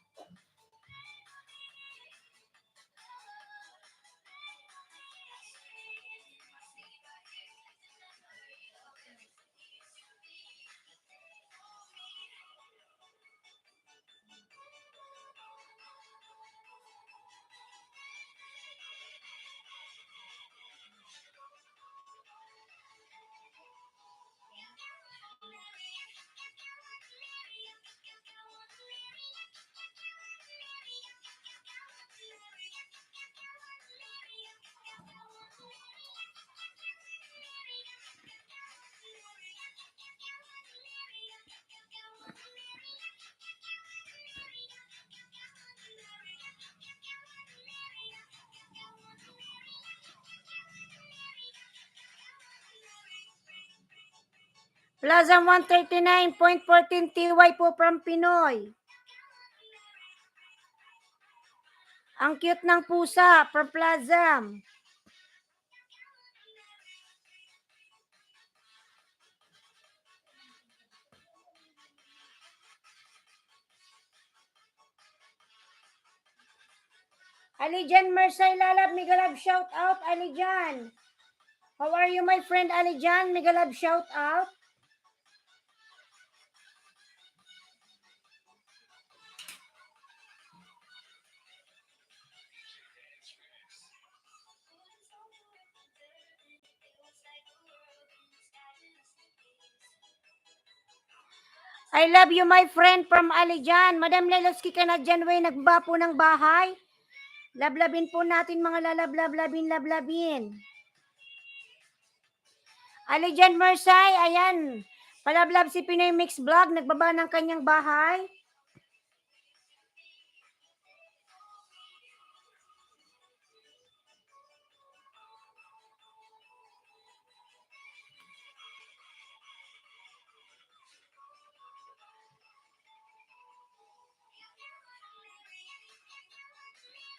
Plaza 139.14 TY po from Pinoy. Ang cute ng pusa from Plaza. Alijan Mersay Lalab, Migalab, shout out, Alijan. How are you, my friend Alijan? Migalab, shout out. I love you, my friend from Alijan. Madam Leloski ka na dyan, way, nagba po ng bahay. Lablabin po natin mga lablabin. Alijan Mersay, ayan. Palablab si Pinoy Mix Vlog, nagbaba ng kanyang bahay.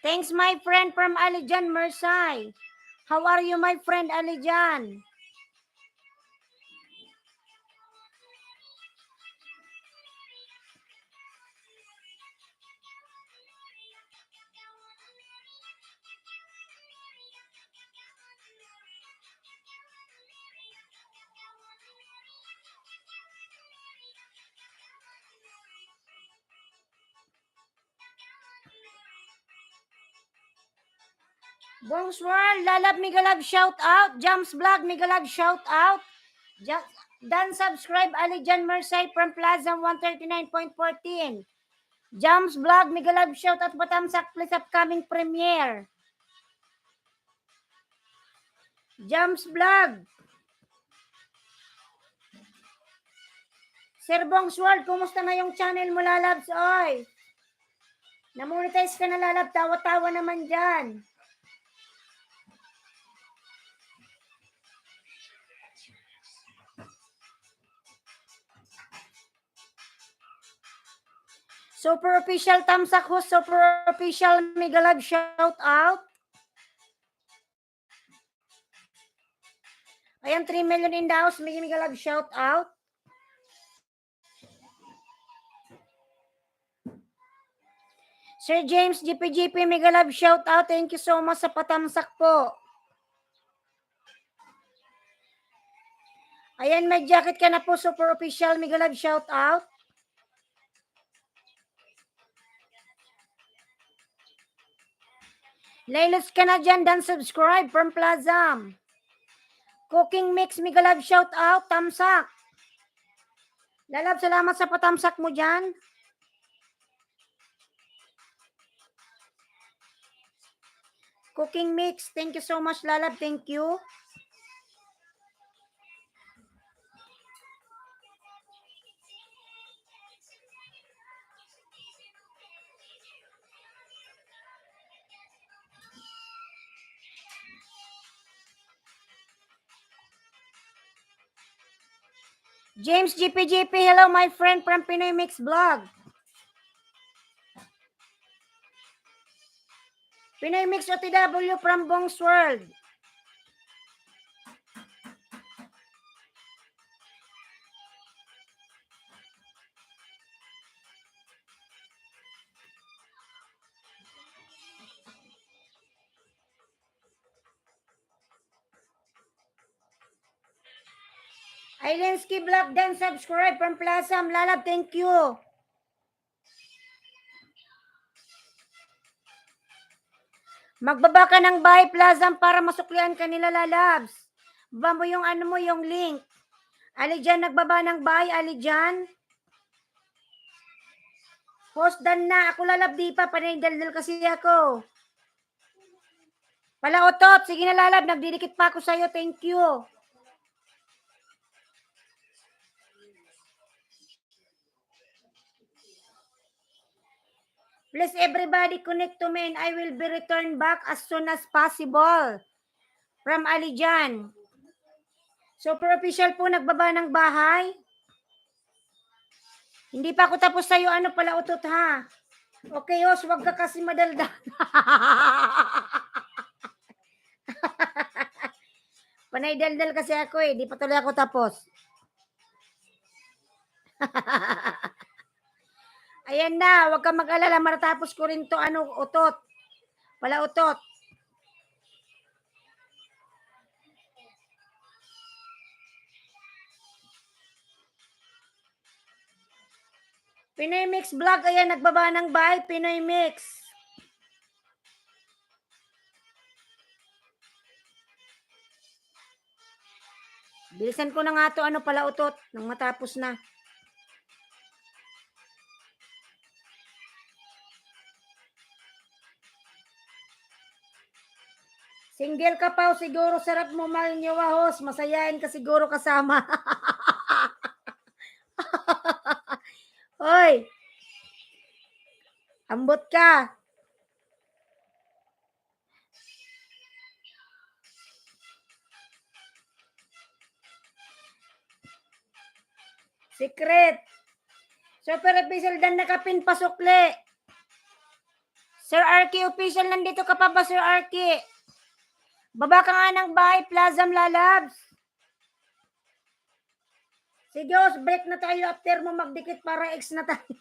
Thanks, my friend from Alijan Mersay. How are you, my friend Alijan? Bonsoir, Lalab Migalab shout out. Jams Vlog Migalab shout out. Dan subscribe Ali Jan Mersay from Plaza 139.14. Jams Vlog Migalab shout out. Batamsak please upcoming premiere. Jams Vlog. Sir Bonsoir, kumusta na yung channel mo, Lalabs? Oy, namonetize ka na, Lalab. Tawa-tawa naman dyan. Super official Tamsak host, super official Migalab shout out. Ayan, 3 million in the house, Migalab shout out. Sir James GPGP Migalab shout out. Thank you so much sa patamsak po. Ayan, may jacket ka na po, super official Migalab shout out. Laylos ka na dyan, dan subscribe from Plazam. Cooking Mix Migalab shout out, tamsak. Lalab, salamat sa patamsak mo dyan. Cooking Mix, thank you so much, Lalab, thank you. James GPGP, hello my friend from Pinoy Mix Vlog. Pinoy Mix OTW from Bong's World. Islandsky Vlog, then subscribe from Plasam. Lalab, thank you. Magbaba ka ng Buy Plasam para masuklian ka nila, Lalabs. Baba mo yung ano mo, yung link. Alijan, nagbaba ng Buy, Alijan. Host dan na. Ako, Lalab, di pa. Panay-daldal kasi ako. Pala, Otot. Sige na, Lalab. Nagdidikit pa ako sa'yo. Thank you. Please, everybody connect to me and I will be returned back as soon as possible. From Alijan. Super official po, nagbaba ng bahay. Hindi pa ako tapos sa'yo. Ano pala, Utot, ha? Okay, Os, wag ka kasi madaldal. Panay daldal kasi ako eh. Di pa tuloy ako tapos. Ayan na, wag ka mag-alala. Maratapos ko rin to, ano, Utot. Pala, Utot. Pinoy Mix Vlog, ayan, nagbaba ng bahay, Pinoy Mix. Bilisan ko na nga to, ano pala, Utot, nang matapos na. Single ka pa, siguro sarap mo malinyawa, host. Masayain ka siguro kasama. Hoy, ambot ka. Secret. Super official dan nakapin pasukli. Sir Arky official, nandito ka pa ba, Sir Arky? Baba ka nga ng bahay, Plazam, Lalabs. Sige, Os, break na tayo after mo magdikit para X na tayo.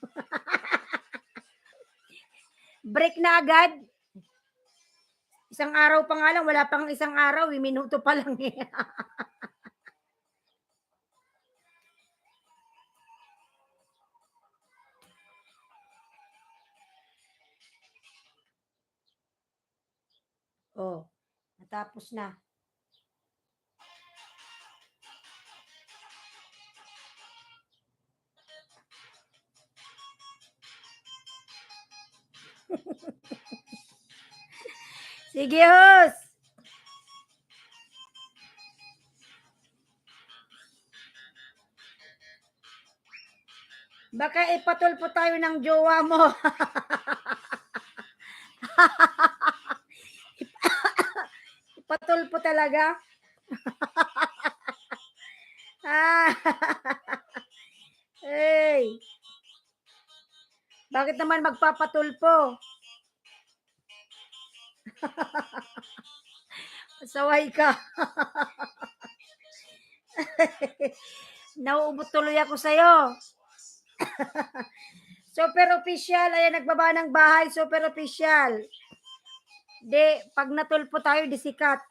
Break na agad. Isang araw pa nga lang, wala pang isang araw, minuto pa lang eh. Oh. Tapos na. Sige, Hus. Baka ipatulpo tayo ng jowa mo. Ipatulpo talaga. Hey. Bakit naman magpapatulpo? Saway ka. Nauubot tuloy ako sa'yo. Super official. Ayan, nagbaba ng bahay. Super official. Di, pag natulpo tayo, di sikat.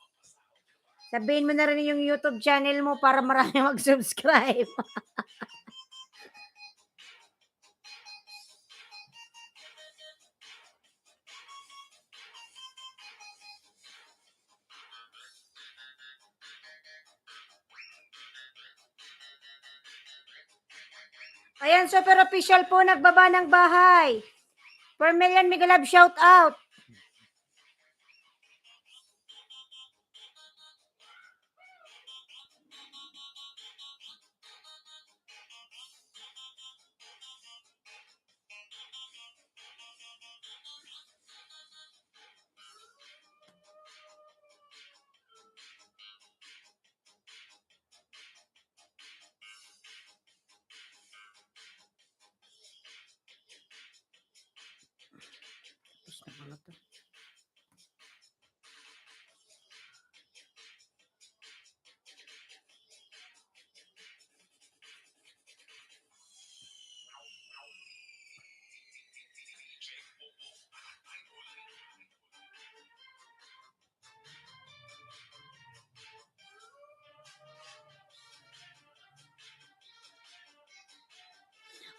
Sabihin mo na rin yung YouTube channel mo para marami mag-subscribe. Ayan, super official po, nagbaba ng bahay. Per million, mega love shout out.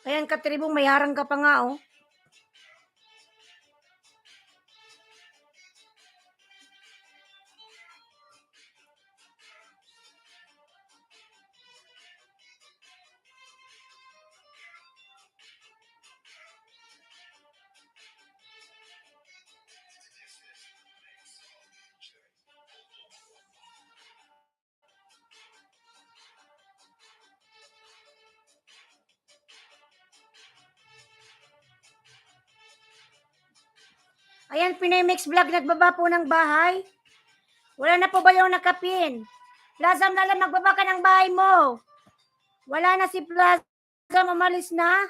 Ayan, katribong, may harang ka pa nga, oh. Ayan, Pinoy Mix Vlog, nagbaba po ng bahay. Wala na po ba yung nakapin? Plazam na lang, magbaba ka ng bahay mo. Wala na si Plazam, umalis na.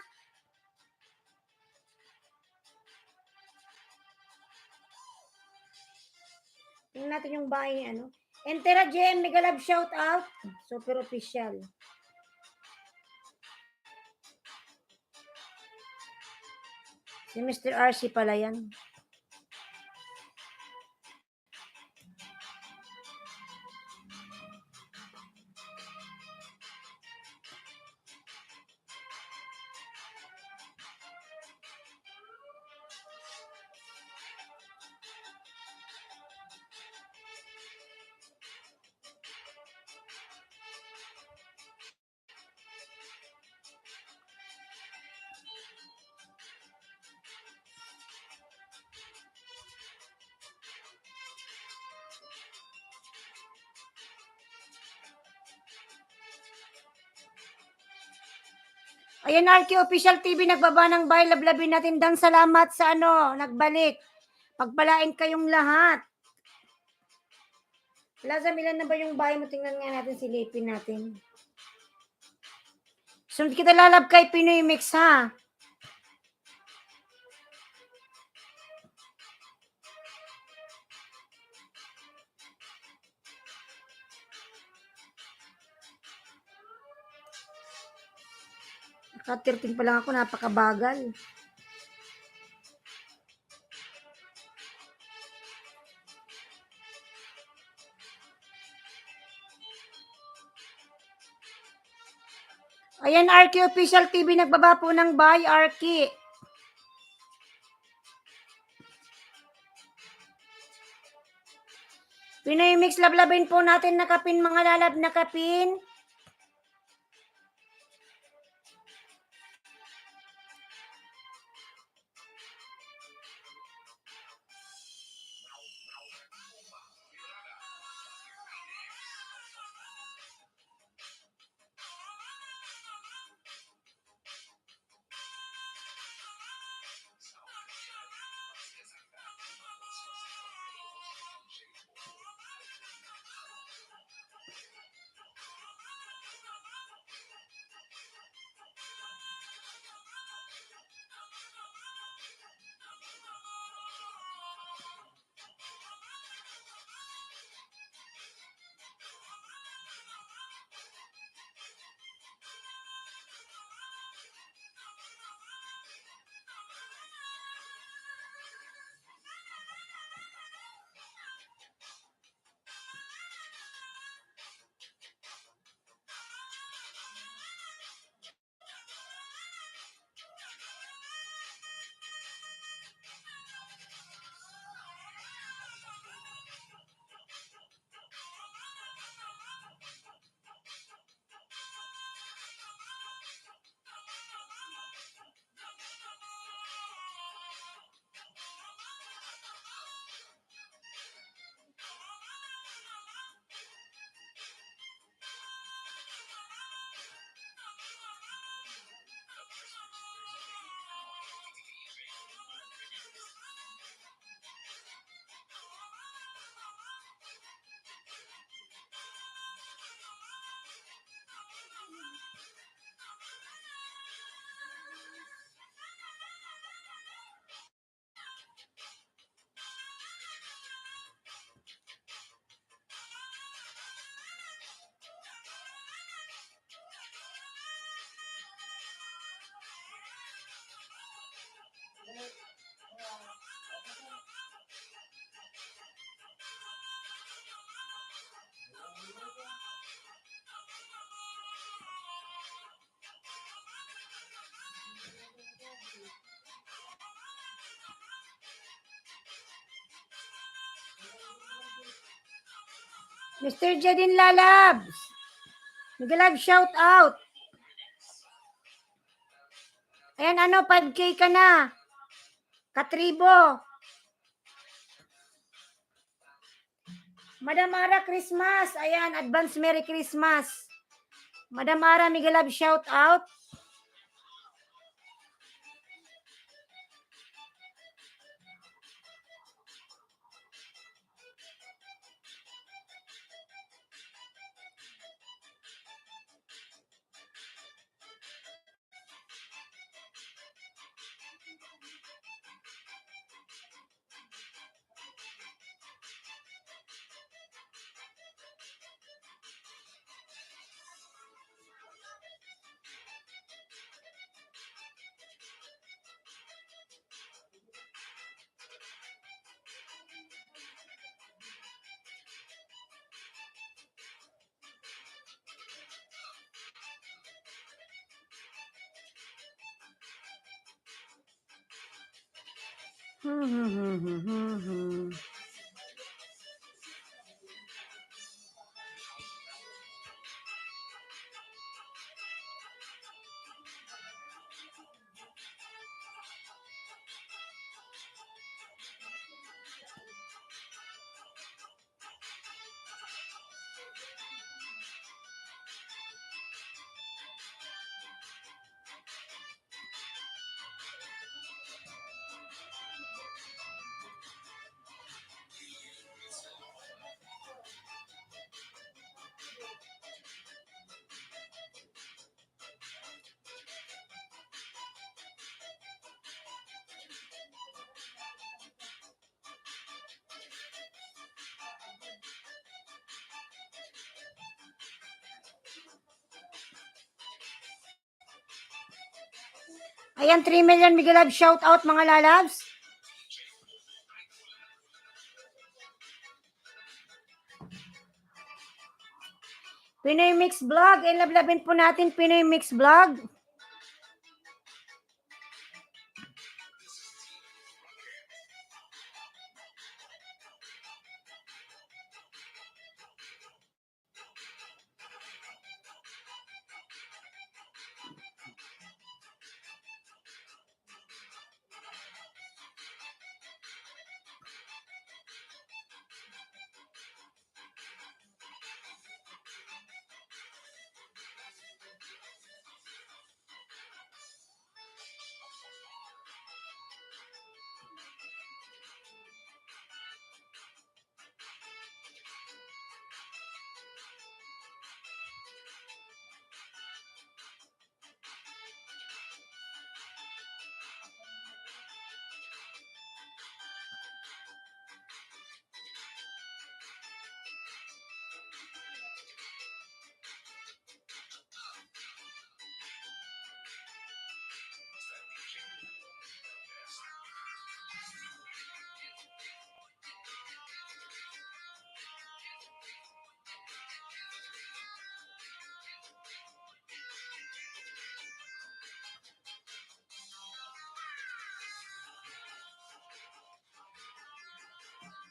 Tingnan natin yung bahay, ano. Entera JM, mega love shout out. Super official. Si Mr. RC pala yan. Ayan, RQ Official TV, nagbaba ng bahay. Lablabin natin. Dan, salamat sa nagbalik. Pagpalain kayong lahat. Plazam, ilan na ba yung bahay mo? Tingnan nga natin, silipin natin. Sunod kita lalab kay Pinoy Mix, ha? Naka-13 pa lang ako, napakabagal. Ayan, RQ Official TV, nagbaba po ng bahay, RQ. Pinoy Mix, lablabin po natin na kapin, mga lalab na kapin. Mr. Jadin Lalabs, Migalab, shout out. Ayan, 5K ka na. Katribo. Madam Ara, Christmas. Ayan, advance Merry Christmas. Madam Ara, Migalab, shout out. Ayan, 3 million Migalab, shout out mga lalabs. Pinoy Mix Vlog, lablabin po natin Pinoy Mix Vlog.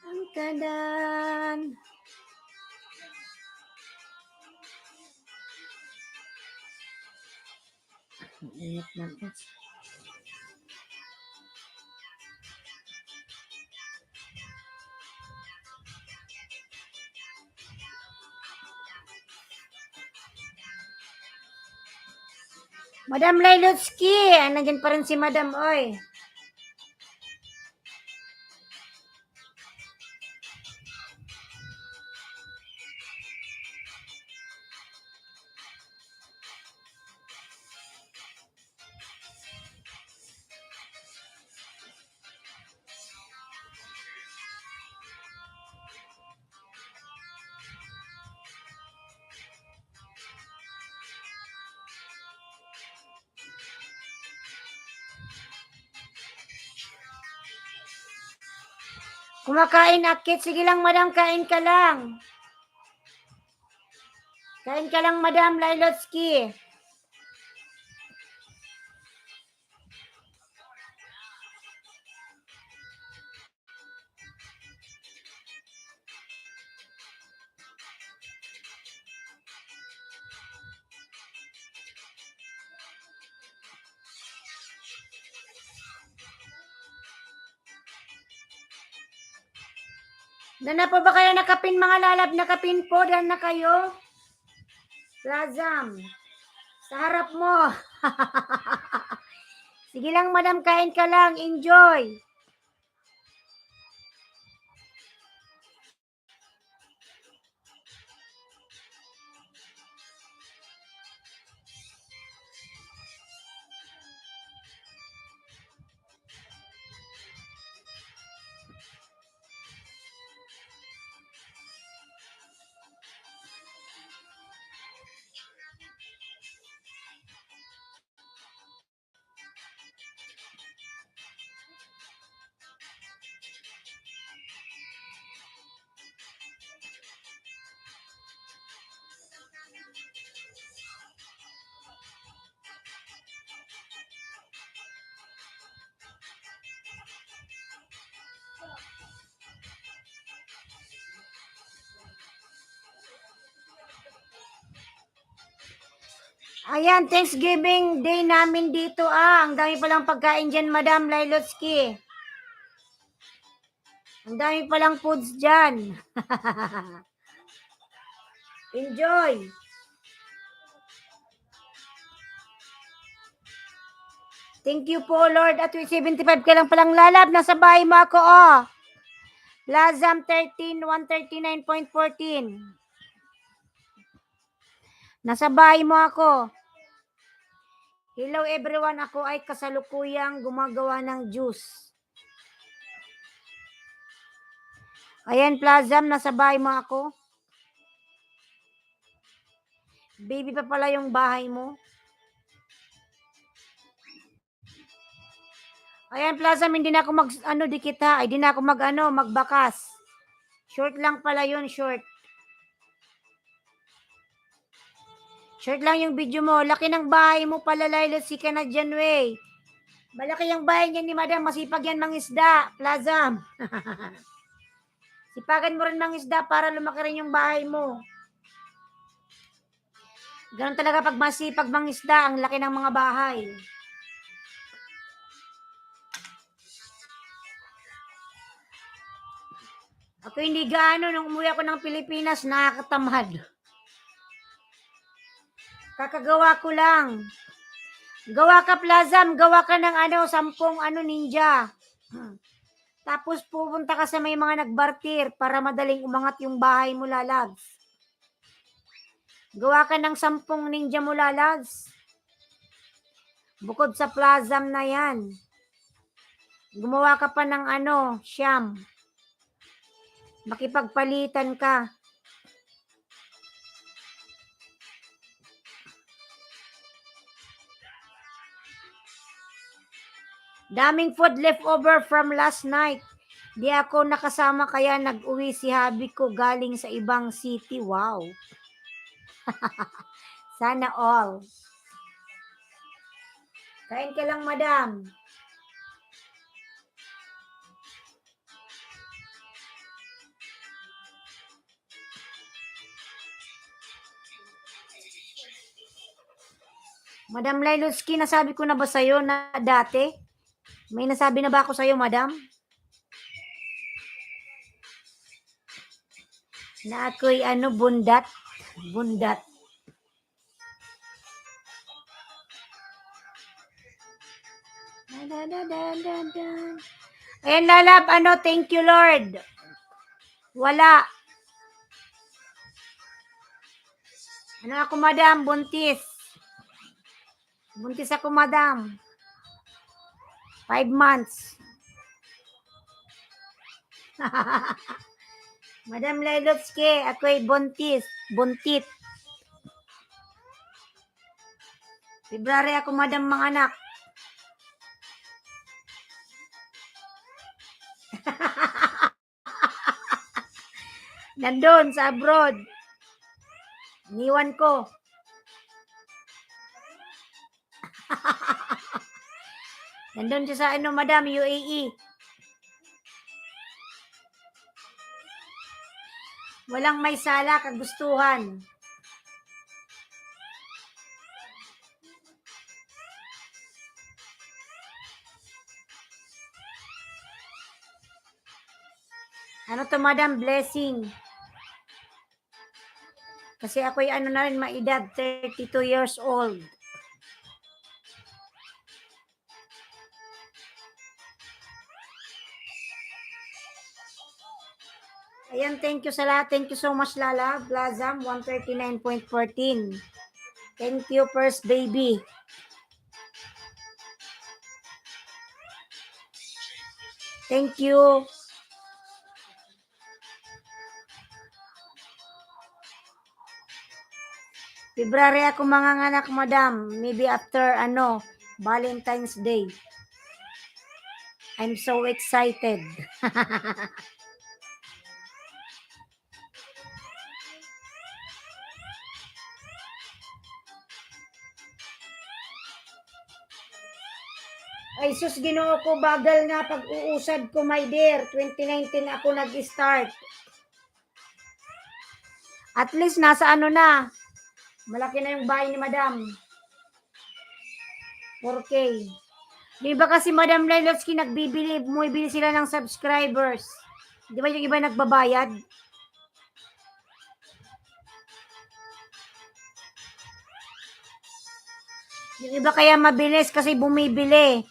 Ang kanan. Init na po. Madam Lailotsky, nandiyan pa rin si Madam, oy. Kumakain akit. Sige lang, Madam, kain ka lang. Kain ka lang, Madam Lailotsky. Dan na po ba kayo nakapin, mga lalab? Nakapin po, dan na kayo? Lazam. Sa harap mo. Sige lang, Madam, kain ka lang. Enjoy. Ayan, Thanksgiving Day namin dito. Ang dami palang pagkain dyan, Madam Lailotsky. Ang dami palang foods dyan. Enjoy. Thank you po, Lord. At 75 ka lang palang lalab. Nasa bahay mo ako, oh. Lazam 13, 139.14. Nasa bahay mo ako. Hello everyone, ako ay kasalukuyang gumagawa ng juice. Ayan, Plazam, nasa bahay mo ako. Baby pa pala yung bahay mo. Ayan, Plazam, hindi na ako dikit ha. Hindi na ako magbakas. Short lang pala yun, short. Short lang yung video mo. Laki ng bahay mo pala, Lailotsky ka na dyan, wey. Malaki yung bahay niya ni Madam. Masipag yan mangisda, Plazam. Sipagan mo rin mangisda para lumaki rin yung bahay mo. Ganun talaga pag masipag mangisda, ang laki ng mga bahay. Ako hindi gaano, nung umuwi ako ng Pilipinas, nakakatamad. Kakagawa ko lang. Gawa ka, Plazam, gawa ka ng 10 ninja. Tapos pupunta ka sa may mga nagbartir para madaling umangat yung bahay mo, Lalags. Gawa ka ng 10 ninja mo, Lalags. Bukod sa Plazam na yan. Gumawa ka pa ng siyam. Makipagpalitan ka. Daming food leftover from last night. Di ako nakasama kaya nag-uwi si habi ko galing sa ibang city. Wow. Sana all. Kain ka lang, Madam. Madam Lailutsky, nasabi ko na ba sa'yo na dati? May nasabi na ba ako sa'yo, madam? Na ako'y bundat? Bundat. Ayan, lalab, thank you, Lord. Wala. Ako, madam? Buntis. Buntis ako, madam. 5 months. Madam Lailutsky, ako'y buntis. Buntit. February ako, madam, mga anak. Nandun sa abroad. Iniwan ko. Nandun siya sa madam, UAE. Walang may sala, kagustuhan. Ano to, madam? Blessing. Kasi ako'y na rin, maedad, 32 years old. Ayan, thank you sa lahat. Thank you so much, Lala. Blazam, 139.14. Thank you, first baby. Thank you. February ako manganganak, madam. Maybe after, Valentine's Day. I'm so excited. Ay, sus, Ginoo ko, bagal nga pag-uusad ko, my dear. 2019 ako nag-start. At least, nasa na. Malaki na yung bahay ni madam. 4K. Yung iba kasi, Madam Lailutsky, bumibili sila ng subscribers. Di ba yung iba nagbabayad? Yung iba kaya mabilis kasi bumibili.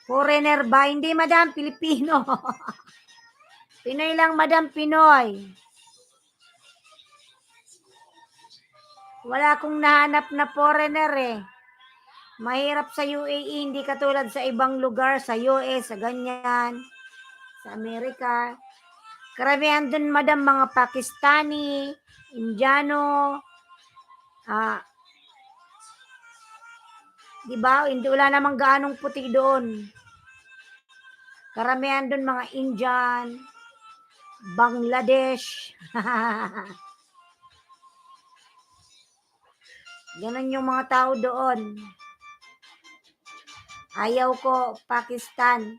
Foreigner ba? Hindi, madam. Pilipino. Pinoy lang, madam. Pinoy. Wala akong nahanap na foreigner eh. Mahirap sa UAE, hindi katulad sa ibang lugar, sa US, sa ganyan, sa Amerika. Karamihan dun, madam, mga Pakistani, Indiano, diba? Hindi, wala namang gaanong puti doon. Karamihan dun, mga Indian, Bangladesh. Ganun yung mga tao doon. Ayaw ko, Pakistan.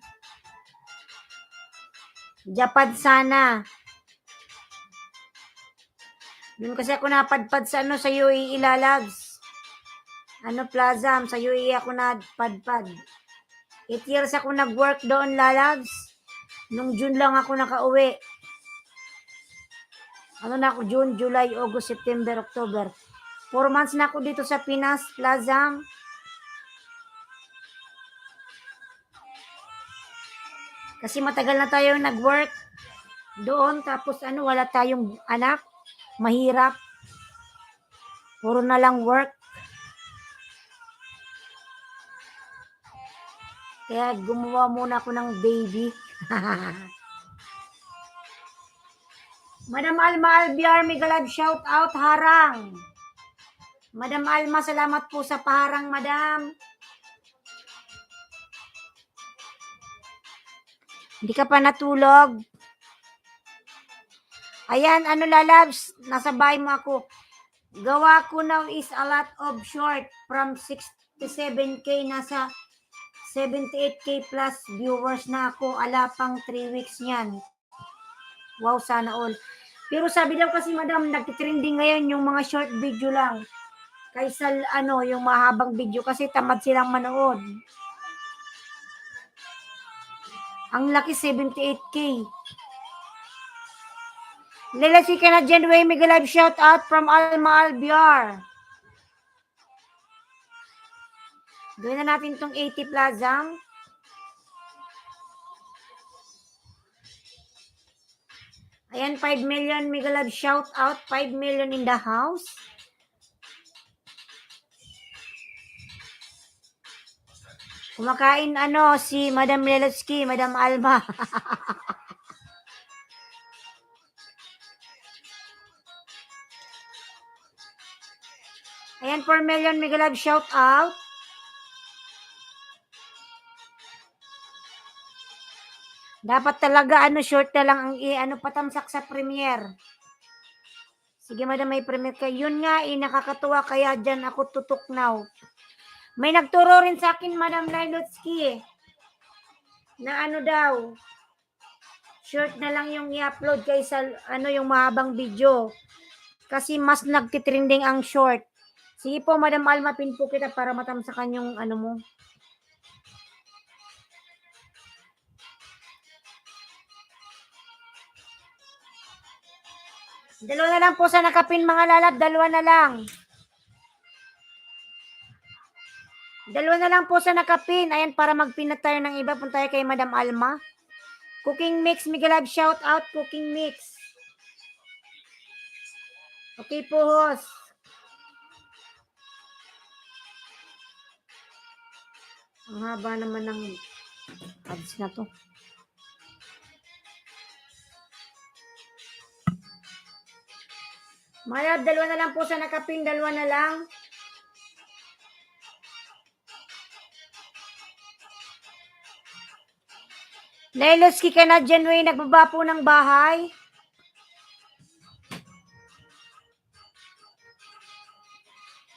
Japan sana. Doon kasi ako napadpad sa sa UAE, Lalabs. Plazam, sa UAE ako napadpad. 8 years ako nag-work doon, Lalabs. Nung June lang ako nakauwi. Na ako, June, July, August, September, October. 4 months na ako dito sa Pinas, Plazam. Kasi matagal na tayo nag-work doon. Tapos wala tayong anak. Mahirap. Puro na lang work. Kaya gumawa muna ako ng baby. Madam Alma Albiar, Migalad, shout out, harang. Madam Alma, salamat po sa paharang, madam. Hindi ka pa natulog? Ayan, Lalabs, nasa bahay mo ako. Gawa ko now is a lot of short from 67K, nasa 78K plus viewers na ako. Ala pang 3 weeks niyan. Wow, sana all. Pero sabi daw kasi madam, nagtitrending ngayon yung mga short video lang. Kaysa yung mahabang video kasi tamad silang manood. Ang laki 78K. Lila si Canadian Way, mega live shout out from Alma Albiar. Gawin na natin tong 80 Plaza. Ayan, 5 million mega live shout out. 5 million in the house. Kumakain si Madam Leletsky, Madam Alma. Ayan, 4 million mega live shout out. Dapat talaga short na lang ang patamsak sa premiere. Sige madam, may premiere ka. Yun nga nakakatuwa kaya dyan ako tutok now. May nagturo rin sa akin Madam Leletsky na daw. Short na lang yung i-upload kaysa yung mahabang video. Kasi mas nagtitrending ang short. Sige po, Madam Alma, pin po kita para matamsakan yung mo. Dalawa na lang po sa nakapin mga lalab. Dalawa na lang. Dalawa na lang po sa nakapin. Ayan, para magpin na tayo ng iba. Punta tayo kay Madam Alma. Cooking mix, mega live shout out, cooking mix. Okay po, host. Ang haba naman ng ads na to. Malab, dalawa na lang po sa nakapin. Dalawa na lang. Leletsky Canadian Way, nagbaba po ng bahay.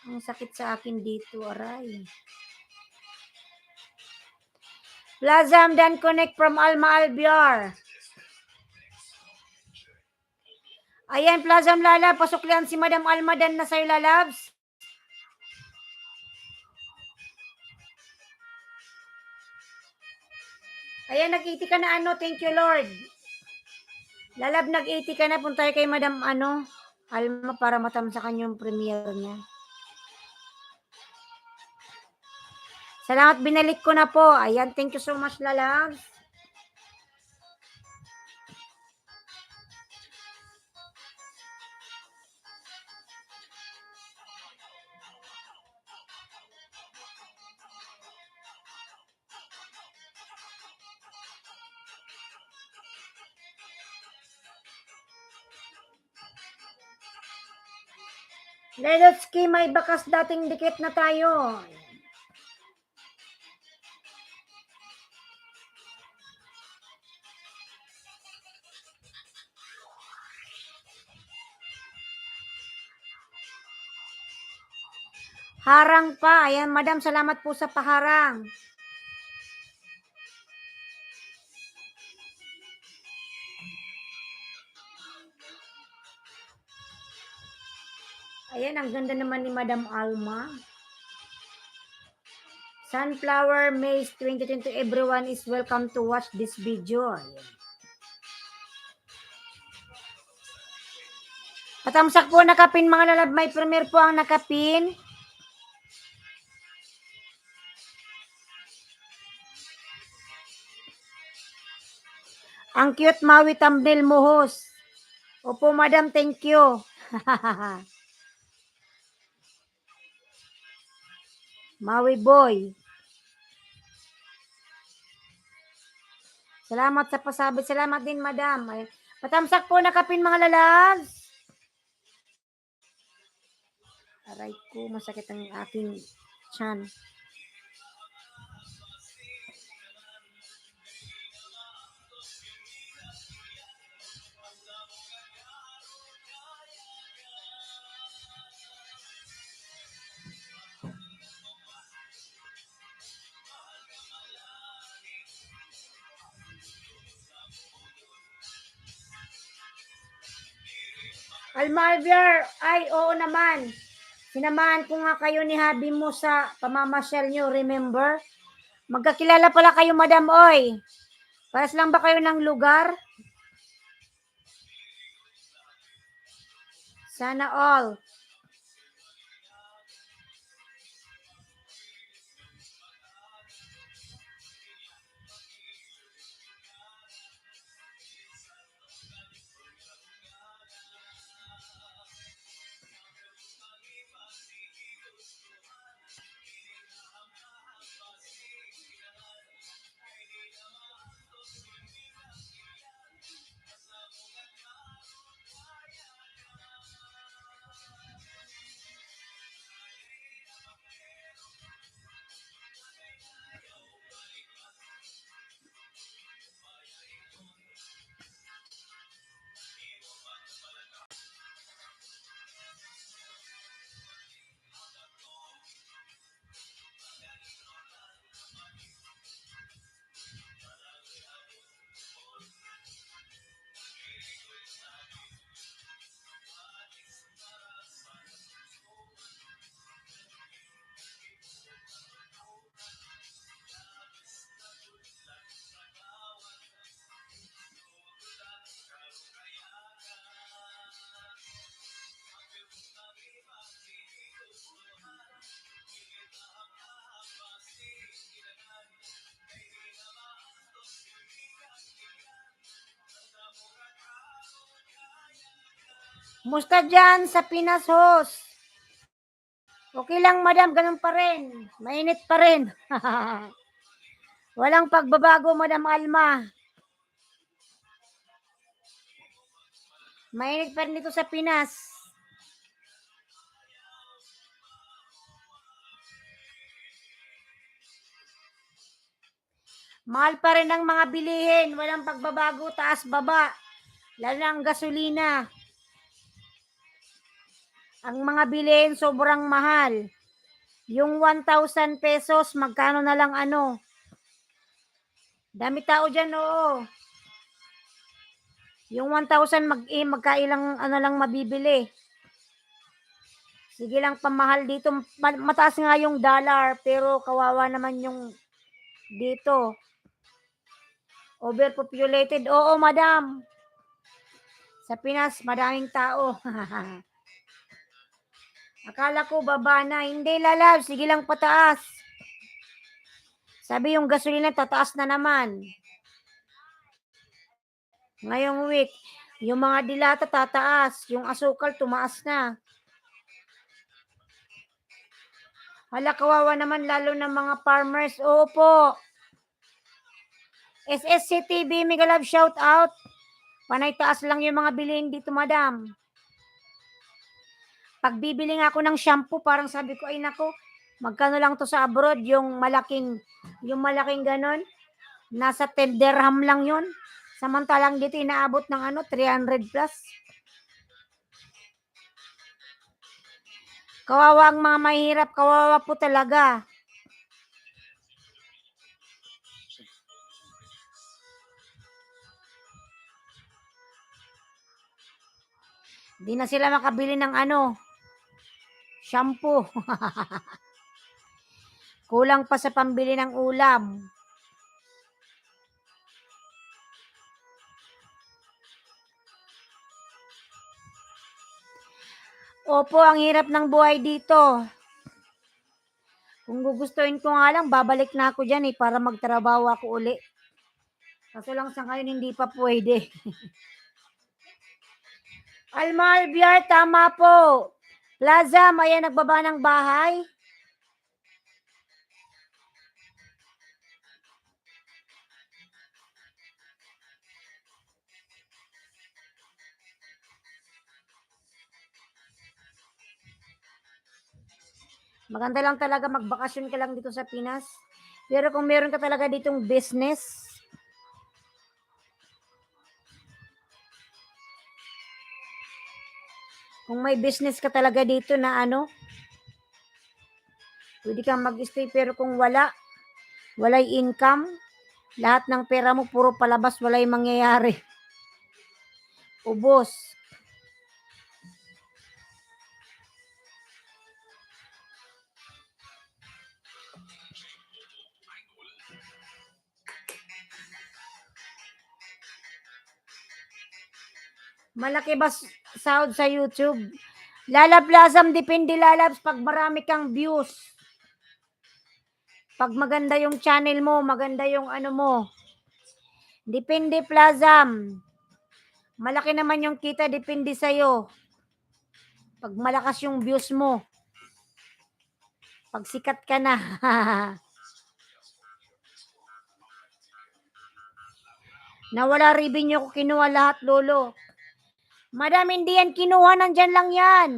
Ang sakit sa akin dito, aray. Plaza Amdan Connect from Alma Albiar. Ayan, Plaza Lala, pasok lang si Madam Alma Dan na sa'yo, lalabs. Ayan, nag-80 ka na thank you Lord. Lalab, nag-80 ka na, punta kay Madam Alma para matamsakan yung premiere niya. Salamat, binalik ko na po. Ayan, thank you so much, lalabs. Leletsky, may bakas dating dikit na tayo. Harang pa. Ayan, madam, salamat po sa paharang. Ayan, ang ganda naman ni Madam Alma. Sunflower Maze 2020. Everyone is welcome to watch this video. Ayan. Patamsak po nakapin mga lalab. May premiere po ang nakapin. Ang cute Maui thumbnail mo, host. Opo, madam, thank you. Maui boy. Salamat sa pasabi. Salamat din, madam. Patamsak po nakapin mga lalabs. Aray ko, masakit ang aking tiyan. Almarvier, ay oo naman. Sinamahan ko nga kayo ni Habi mo sa pamamasyal nyo, remember? Magkakilala pala kayo, Madam Oy. Paras lang ba kayo ng lugar? Sana all. Musta dyan sa Pinas, host? Okay lang, madam, ganun pa rin. Mainit pa rin. Walang pagbabago, Madam Alma. Mainit pa rin dito sa Pinas. Mahal pa rin ang mga bilihin. Walang pagbabago, taas, baba. Lalo na ang gasolina. Ang mga bilihin sobrang mahal. Yung 1,000 pesos, magkano na lang ano? Dami tao dyan, oo. Yung 1,000 magkailang ano lang mabibili. Sige lang, pamahal dito. Mataas nga yung dollar, pero kawawa naman yung dito. Overpopulated. Oo, madam. Sa Pinas, madaming tao. Akala ko baba na. Hindi, lalab. Sige lang pataas. Sabi yung gasolina, tataas na naman. Ngayong week, yung mga dilata tataas. Yung asukal, tumaas na. Hala, kawawa naman lalo ng mga farmers. Opo. SSC TV, mega love shout out. Panay taas lang yung mga bilihin dito, madam. Pag bibili nga ako ng shampoo, parang sabi ko, ay nako, magkano lang to sa abroad, yung malaking ganon, nasa 10 dirham lang yun. Samantalang dito inaabot ng 300 plus. Kawawa ang mga mahirap, kawawa po talaga. Di na sila makabili ng shampoo. Kulang pa sa pambili ng ulam. Opo, ang hirap ng buhay dito. Kung gugustuhin ko nga lang, babalik na ako dyan para magtrabaho ako uli. Kaso lang sa ngayon, hindi pa pwede. Almalbiar, tama po. Plaza, maya nagbaba ng bahay. Maganda lang talaga magbakasyon ka lang dito sa Pinas. Pero kung meron ka talaga ditong business, kung may business ka talaga dito na pwede kang mag-stay, pero kung walay income, lahat ng pera mo puro palabas, walay mangyayari. Ubos. Malaki ba sahod sa YouTube? Lalablasam, depende lalabs pag marami kang views. Pag maganda yung channel mo, maganda yung ano mo. Depende Plazam. Malaki naman yung kita, depende sa'yo. Pag malakas yung views mo. Pag sikat ka na. Nawala revenue ko, kinuha lahat, lolo. Madam, hindi yan kinuha, nandyan lang yan.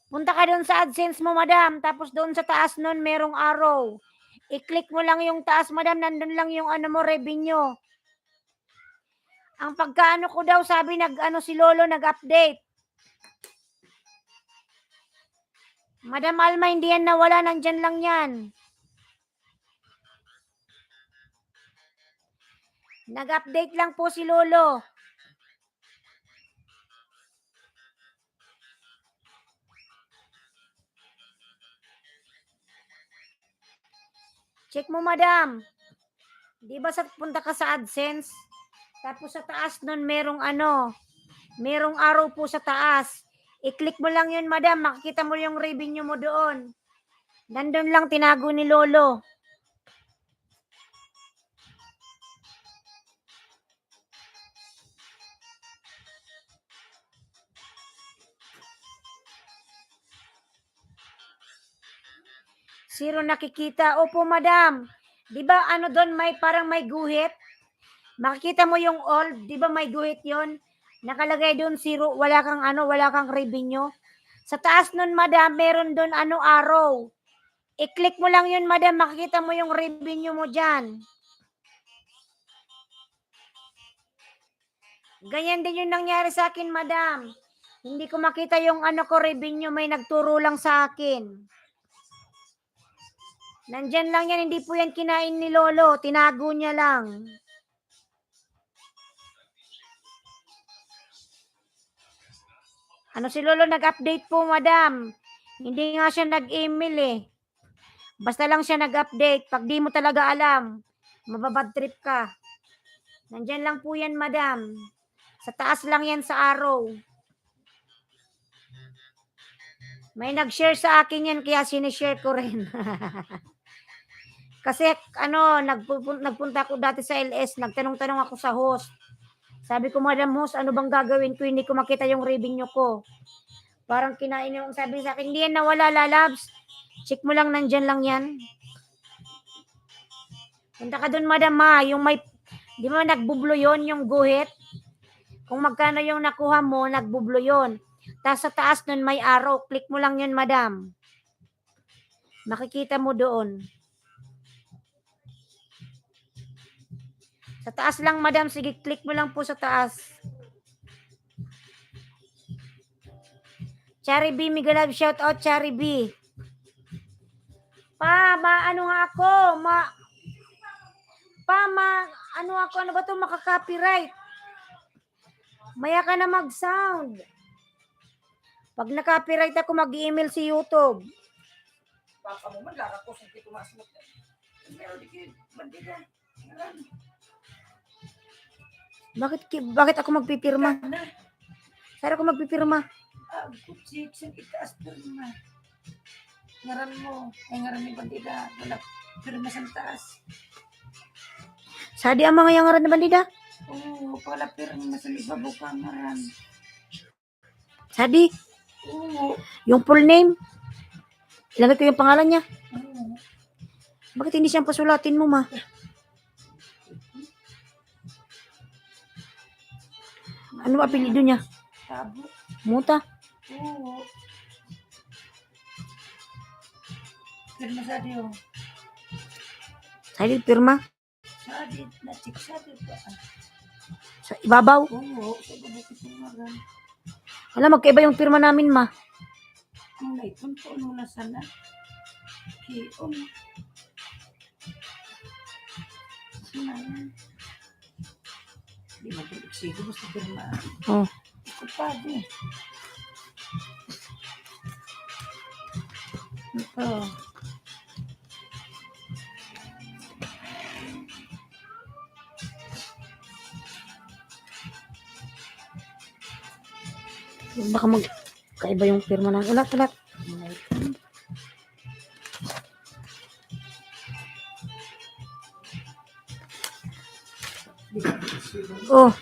Punta ka doon sa AdSense mo, madam. Tapos doon sa taas nun, merong arrow. I-click mo lang yung taas, madam. Nandun lang yung ano mo, revenue. Ang pagkaano ko daw, sabi si lolo, nag-update. Madam Alma, hindi yan nawala. Nandyan lang yan. Nag-update lang po si lolo. Check mo, madam. Di ba punta ka sa AdSense? Tapos sa taas nun merong merong arrow po sa taas. I-click mo lang yun, madam. Makikita mo yung revenue mo doon. Nandun lang, tinago ni lolo. Zero nakikita. Opo, madam. Di ba doon parang may guhit? Makikita mo yung all, di ba may guhit yon? Nakalagay doon zero, wala kang revenue. Sa taas nun, madam, meron doon arrow. I-click mo lang yun, madam, makikita mo yung revenue mo dyan. Ganyan din yung nangyari sa akin, madam. Hindi ko makita yung revenue, may nagturo lang sa akin. Nandyan lang yan, hindi po yan kinain ni lolo, tinago niya lang. Si lolo nag-update po, madam. Hindi nga siya nag-email eh. Basta lang siya nag-update. Pag di mo talaga alam, mababad trip ka. Nandyan lang po yan, madam. Sa taas lang yan sa arrow. May nag-share sa akin yan, kaya sinishare ko rin. Kasi nagpunta ako dati sa LS, nagtanong-tanong ako sa host. Sabi ko, madam host, ano bang gagawin ko? Hindi ko makita yung revenue ko. Parang kinain yung sabi sa akin, hindi yan nawala, lalabs. Check mo lang, nandyan lang yan. Punta ka dun, madam ha, yung may, di ba nagbublo yon yung guhit? Kung magkano yung nakuha mo, nagbublo yon. Tapos sa taas nun may arrow, click mo lang yun, madam. Makikita mo doon. Sa taas lang, madam. Sige, click mo lang po sa taas. Chari B, mega love shout out, Chari B. Ano ba to, makaka-copyright? Maya ka na mag-sound. Pag na-copyright ako, mag-email si YouTube. Papa mo man, laka ko sa pitumas mo. Meron di bandida. Bakit ako magpipirma? Saan ako magpipirma? Kutsik, sa itaas pirma. Ngaran mo, ay ngaran ni bandida. Wala pirma sa taas. Sadi ang mga yang ngaran ni bandida? Oo, pala pirma sa libabo ka ngaran. Sadi? Oo. Yung full name? Ilagay ko yung pangalan niya. Oo. Bakit hindi siyang pasulatin mo, ma? Ano apelido niya? Tabo. Muta? Oo. Pirma sa diyo. Sadi, pirma? Sadi, na-check sadi ba? Sa ibabaw? Oo, sa ibabaw ko pirma. Alam, magkaiba yung pirma namin, ma. Ang naipon ko, ano na sana? Kiyon. Di mo ito iksigo, basta pirma. Oo. Kupado. Ito. Baka magkaiba yung pirma ng ulat. Oh.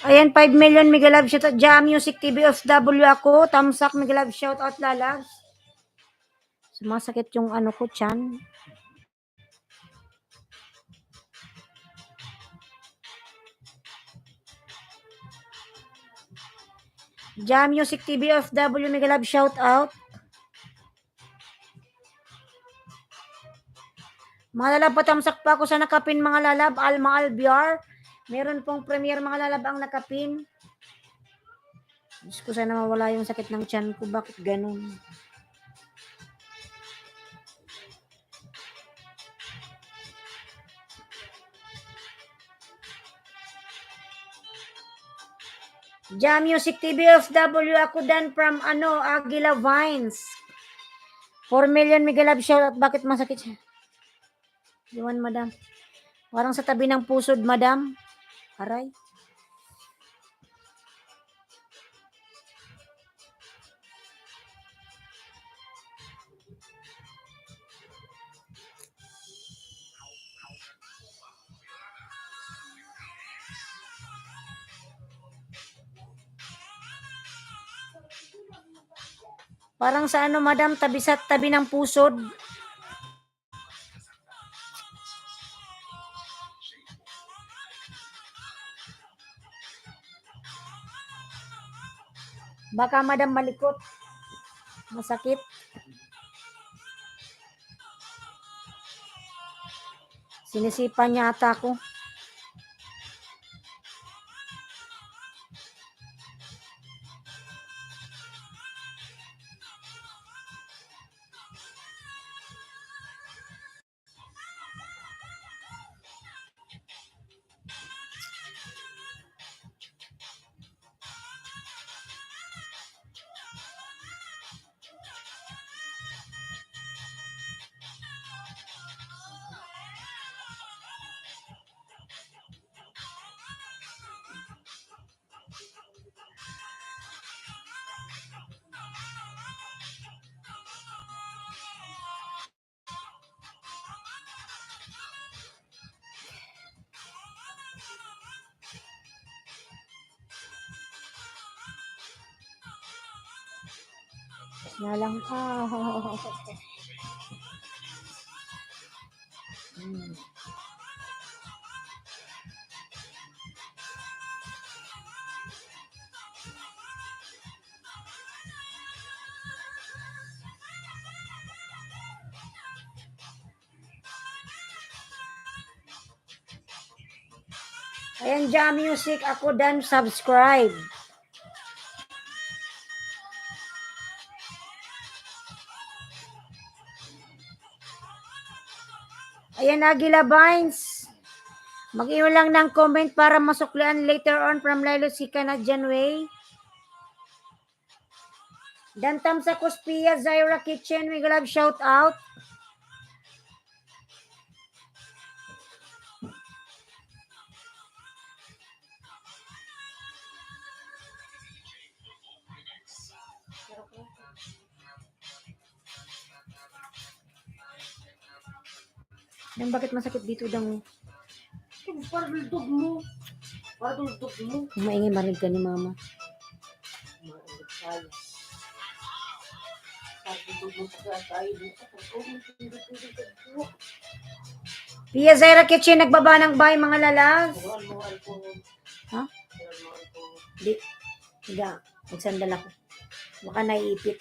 Ayan, 5 million mega love shout out. Jam Music TV of W ako. Tamsak mega love shout out lalabs. Sumasakit yung ano ko, chan. Jam Music TV of W mega love shout out. Mga lalab, patamsak pa ako sa nakapin mga lalab. Alma Albiar. Meron pong premiere mga lalab ang nakapin. Diyos ko, sana mawala yung sakit ng tiyan ko. Bakit ganun? Jam Music TV of W ako dan from Aguila Vines. 4 million mega love shout out. Bakit masakit siya? Iwan, madam. Parang sa tabi ng pusod, madam. Aray. Parang sa madam, tabi ng pusod. Baka madam malikot. Masakit. Sinisipan niya ata ako. Nalang ka. Ayan, Jam Music. Ako dan subscribe. Ayan, Aguila Vines. Mag-iwan lang ng comment para masuklian later on from Lilo si Canadian Way. Dantam sa Kuspia, Zaira Kitchen. We love shout out. Nang bakit masakit dito dang parang dugtog mo. Maingay manig ka ni mama. Pia Zaira Kitchen, nagbaba ng bahay mga lalas. Ha? Di. Higa. Magsandal ako. Baka naiipit.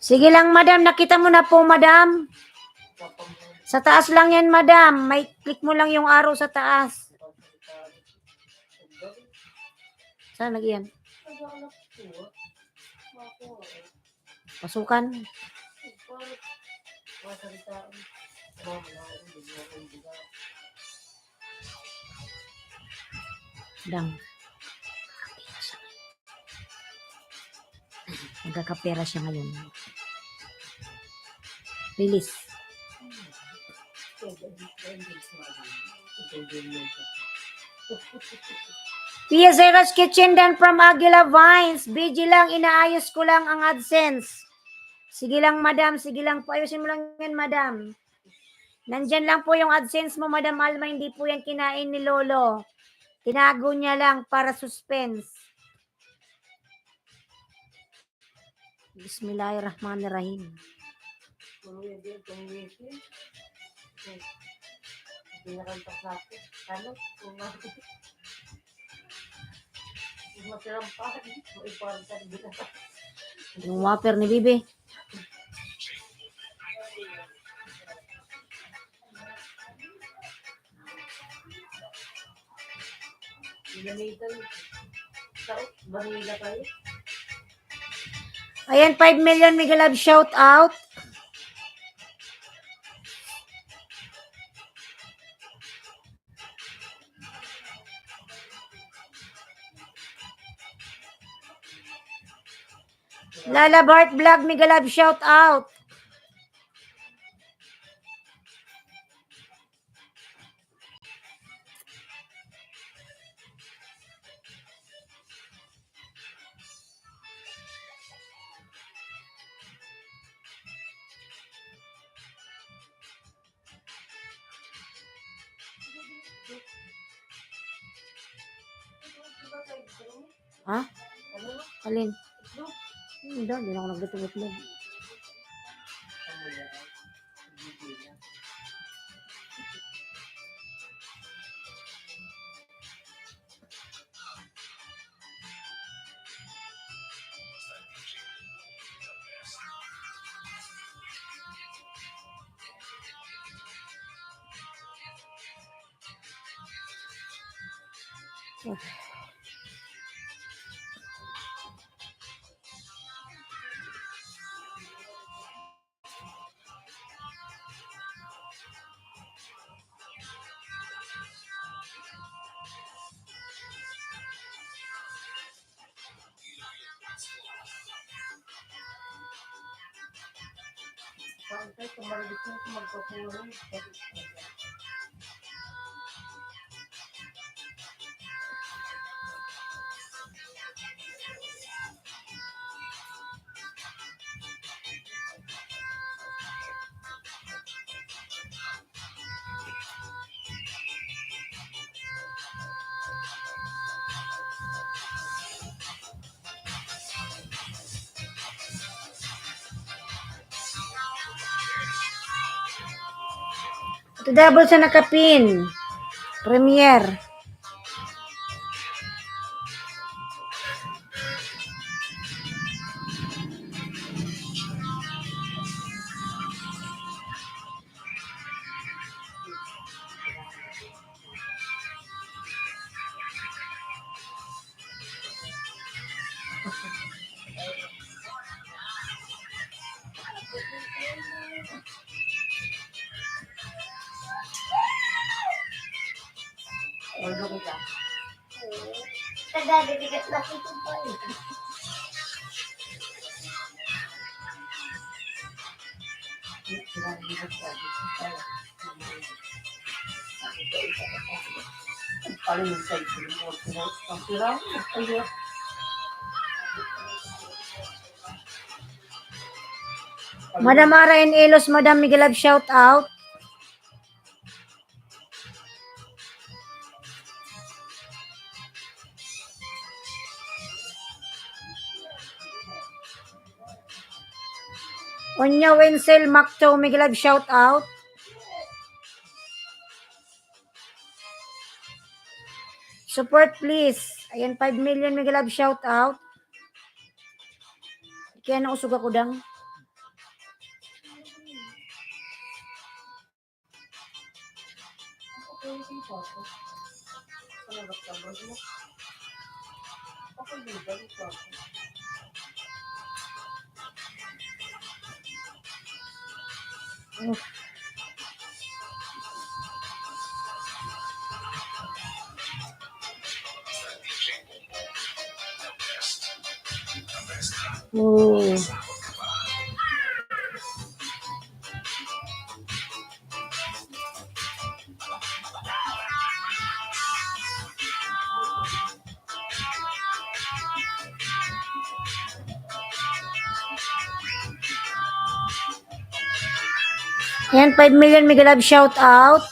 Sige lang, madam. Nakita mo na po, madam. Sa taas lang yan, madam. May click mo lang yung arrow sa taas. Saan lagi yan? Pasukan. Dang. Nagkakapera siya ngayon. Release. Pia Zero's Kitchen Dan from Aguila Vines. BG lang, inaayos ko lang ang AdSense. Sige lang, madam. Sige lang po. Ayusin mo lang yan, madam. Nandyan lang po yung AdSense mo, Madam Alma. Hindi po yan kinain ni Lolo. Tinago niya lang para suspense. Bismillahirrahmanirrahim. Yung whopper ni Bibi. Ayan, 5 million Mega Love shout out. Lala Bart Vlog Mega Love shout out. Ha? Alin? Hindi na ako nagluto-luto. Ito double sa nakapin. Premier. Tagadidigat na ito pa eh. Madam Ara and Elos, Madam Miguel Love shout out. Onya Wenzel Macto Miguel Love shout out. Support please. Ayan 5 million Miguel Love shout out. Kaya nausog ako dang. Oh. Ayan, 5 million Mega Love shout out.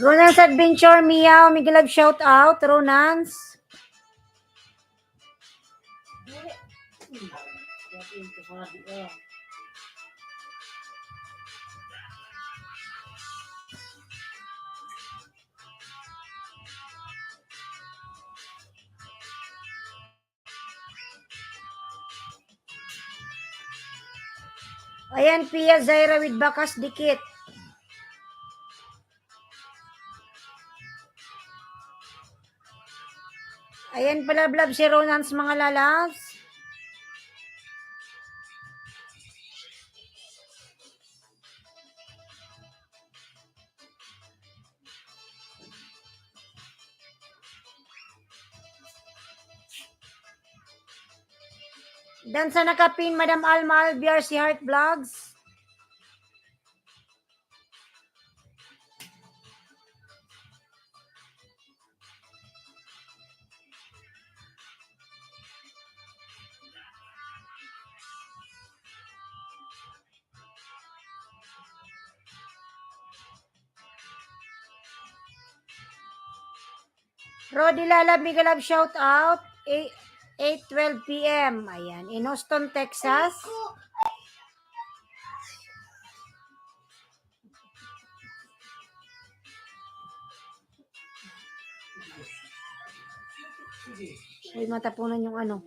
Ronans Adventure, Meow, Mega Love shout out. Ronans. Ayan, Pia Zaira with Bakas Dikit. Ayan, palablab si Ronans mga lalas. Dansa nakapin, Madam Alma Albiar, si Heart Vlogs. Rodi Lalab, Mega Love shout out. 8:12 p.m. Ayan, in Houston, Texas. Ay, matapunan yung ano.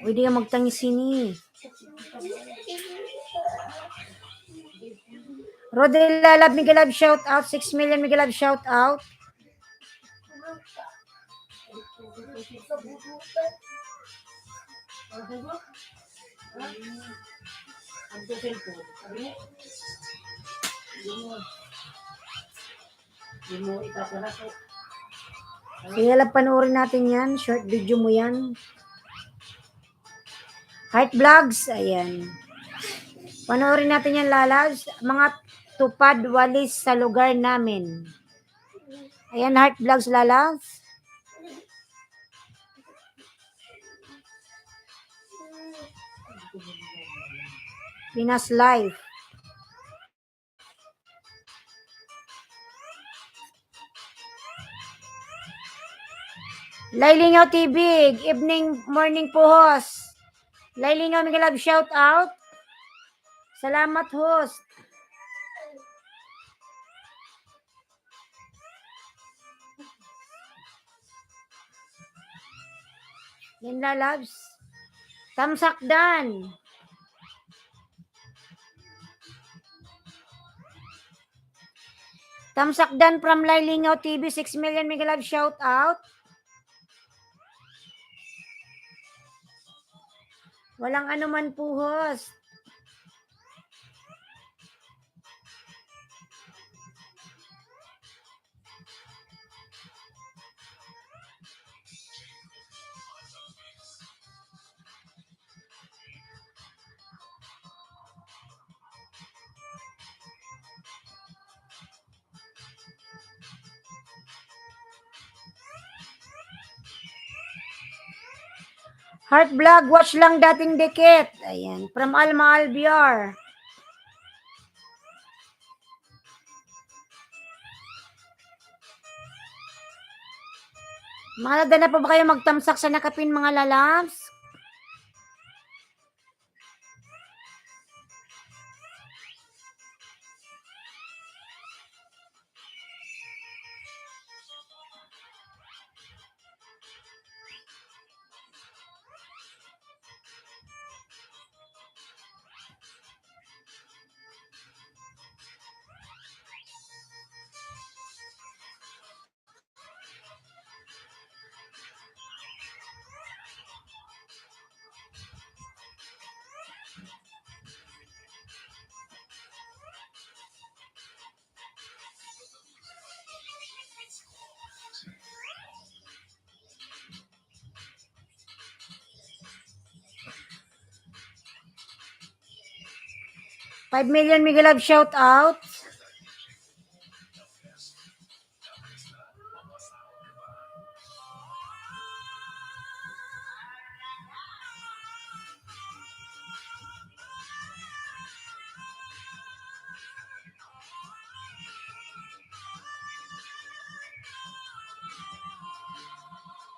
Uy, di ka magtangis sini. Rodel Lalab, Mega Love shout out. 6 million Mega Love shout out. Sige lang, panoorin natin yan. Short video mo yan. Heart Vlogs, ayan. Panoorin natin yan, lalabs. Mga tupad walis sa lugar namin. Ayan, Heart Vlogs, lalabs. Pinas Life. Lailingaw TV, evening, morning po, host. Lailingaw, Mega Love shout out. Salamat, host. Yan, lalabs. Tamsakdan. Tamsakdan from Lailingaw TV, 6 million Mega Love shout out. Walang anuman po, host. Heart Vlog, watch lang dating dikit. Ayan, from Alma Albiar. Mga na po ba kayo magtamsak sa nakapin, mga lalabs? 5 million Mega Love shout out.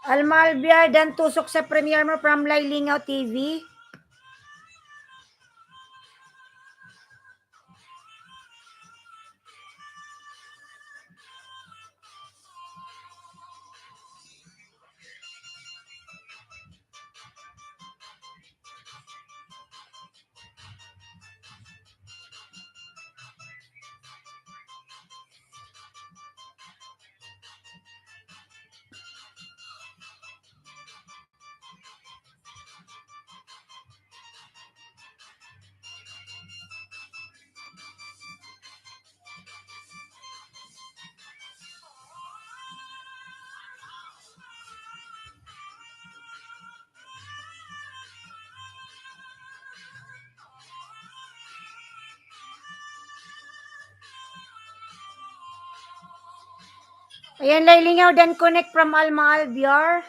Alma Albiar, dan tusok sa premiere mo from Lailingaw TV. Ayan, Lailingaw, dan connect from Alma Albiar.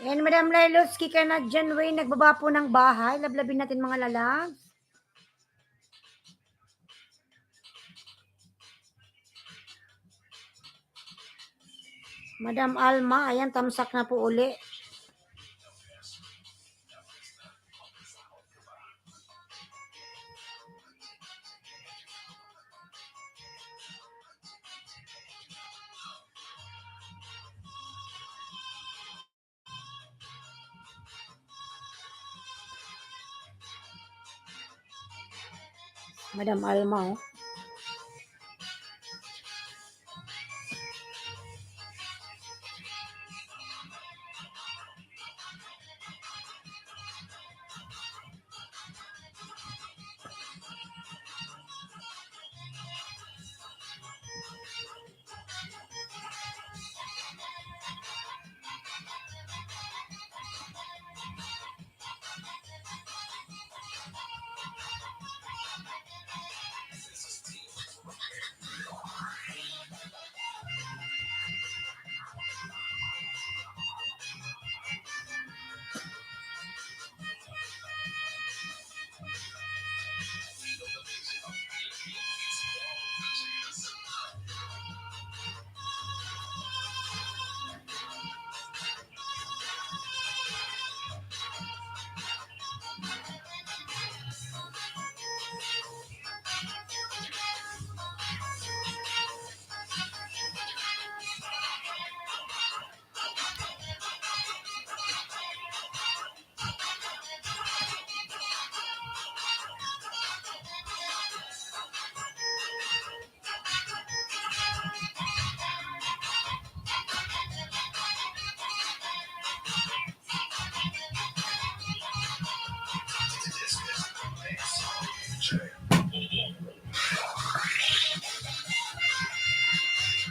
Ayan, Madam Lailoski ka na dyan, Wayne. Nagbaba po ng bahay. Lablabin natin mga lalang. Madam Alma, ayan, tamsak na po uli. Madam Alma, oh.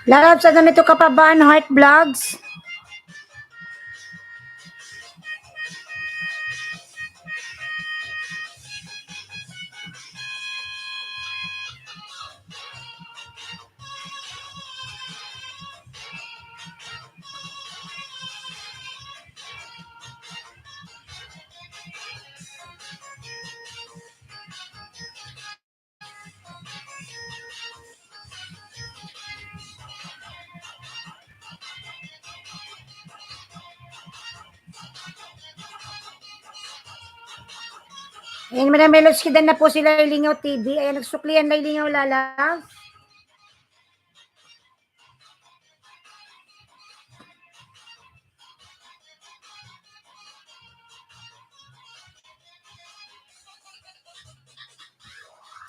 Lalabs, ano nito ka pa ba? Heart Vlogs? Ayan, Madam Melos, kidan na po sila Laylingaw TV. Ayan, nagsuklian Laylingaw Lala.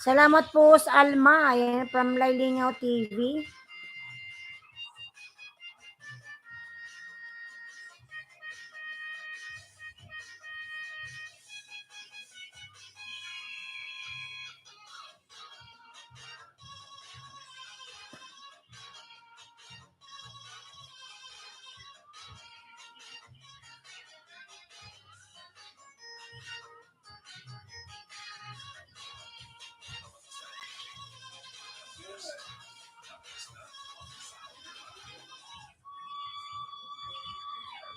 Salamat po sa Alma. Ayan, from Laylingaw TV.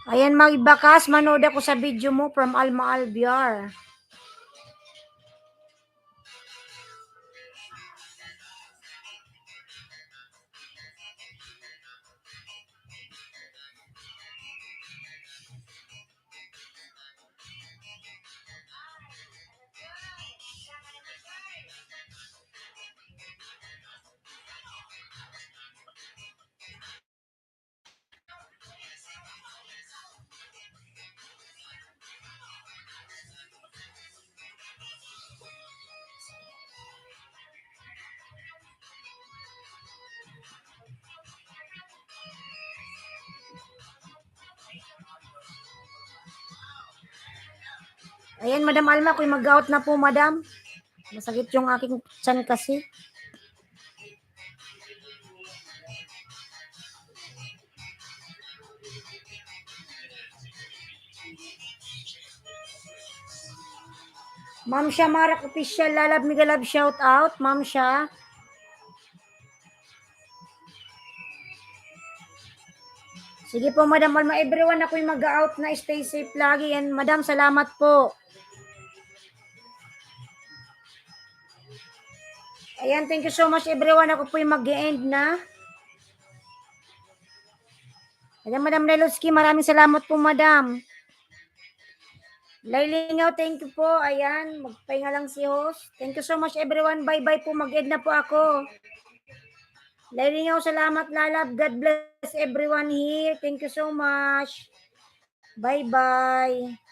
Ayan, magbakas, manood ako sa video mo from Alma Albiar. Ayan, Madam Alma, ako'y mag-out na po, Madam. Masakit yung aking tiyan kasi. Ma'am Sha Marak Official, Lalab Migalab, shout out, Ma'am Sha. Sige po, Madam Alma, everyone, ako'y mag-out na. Stay safe lagi. And Madam, salamat po. Ayan, thank you so much, everyone. Ako po'y mag-end na. Ayan, Madam Leloski, maraming salamat po, Madam. Laylingaw, thank you po. Ayan, magpahinga lang si host. Thank you so much, everyone. Bye-bye po. Mag-end na po ako. Laylingaw, salamat, Lalab. God bless everyone here. Thank you so much. Bye-bye.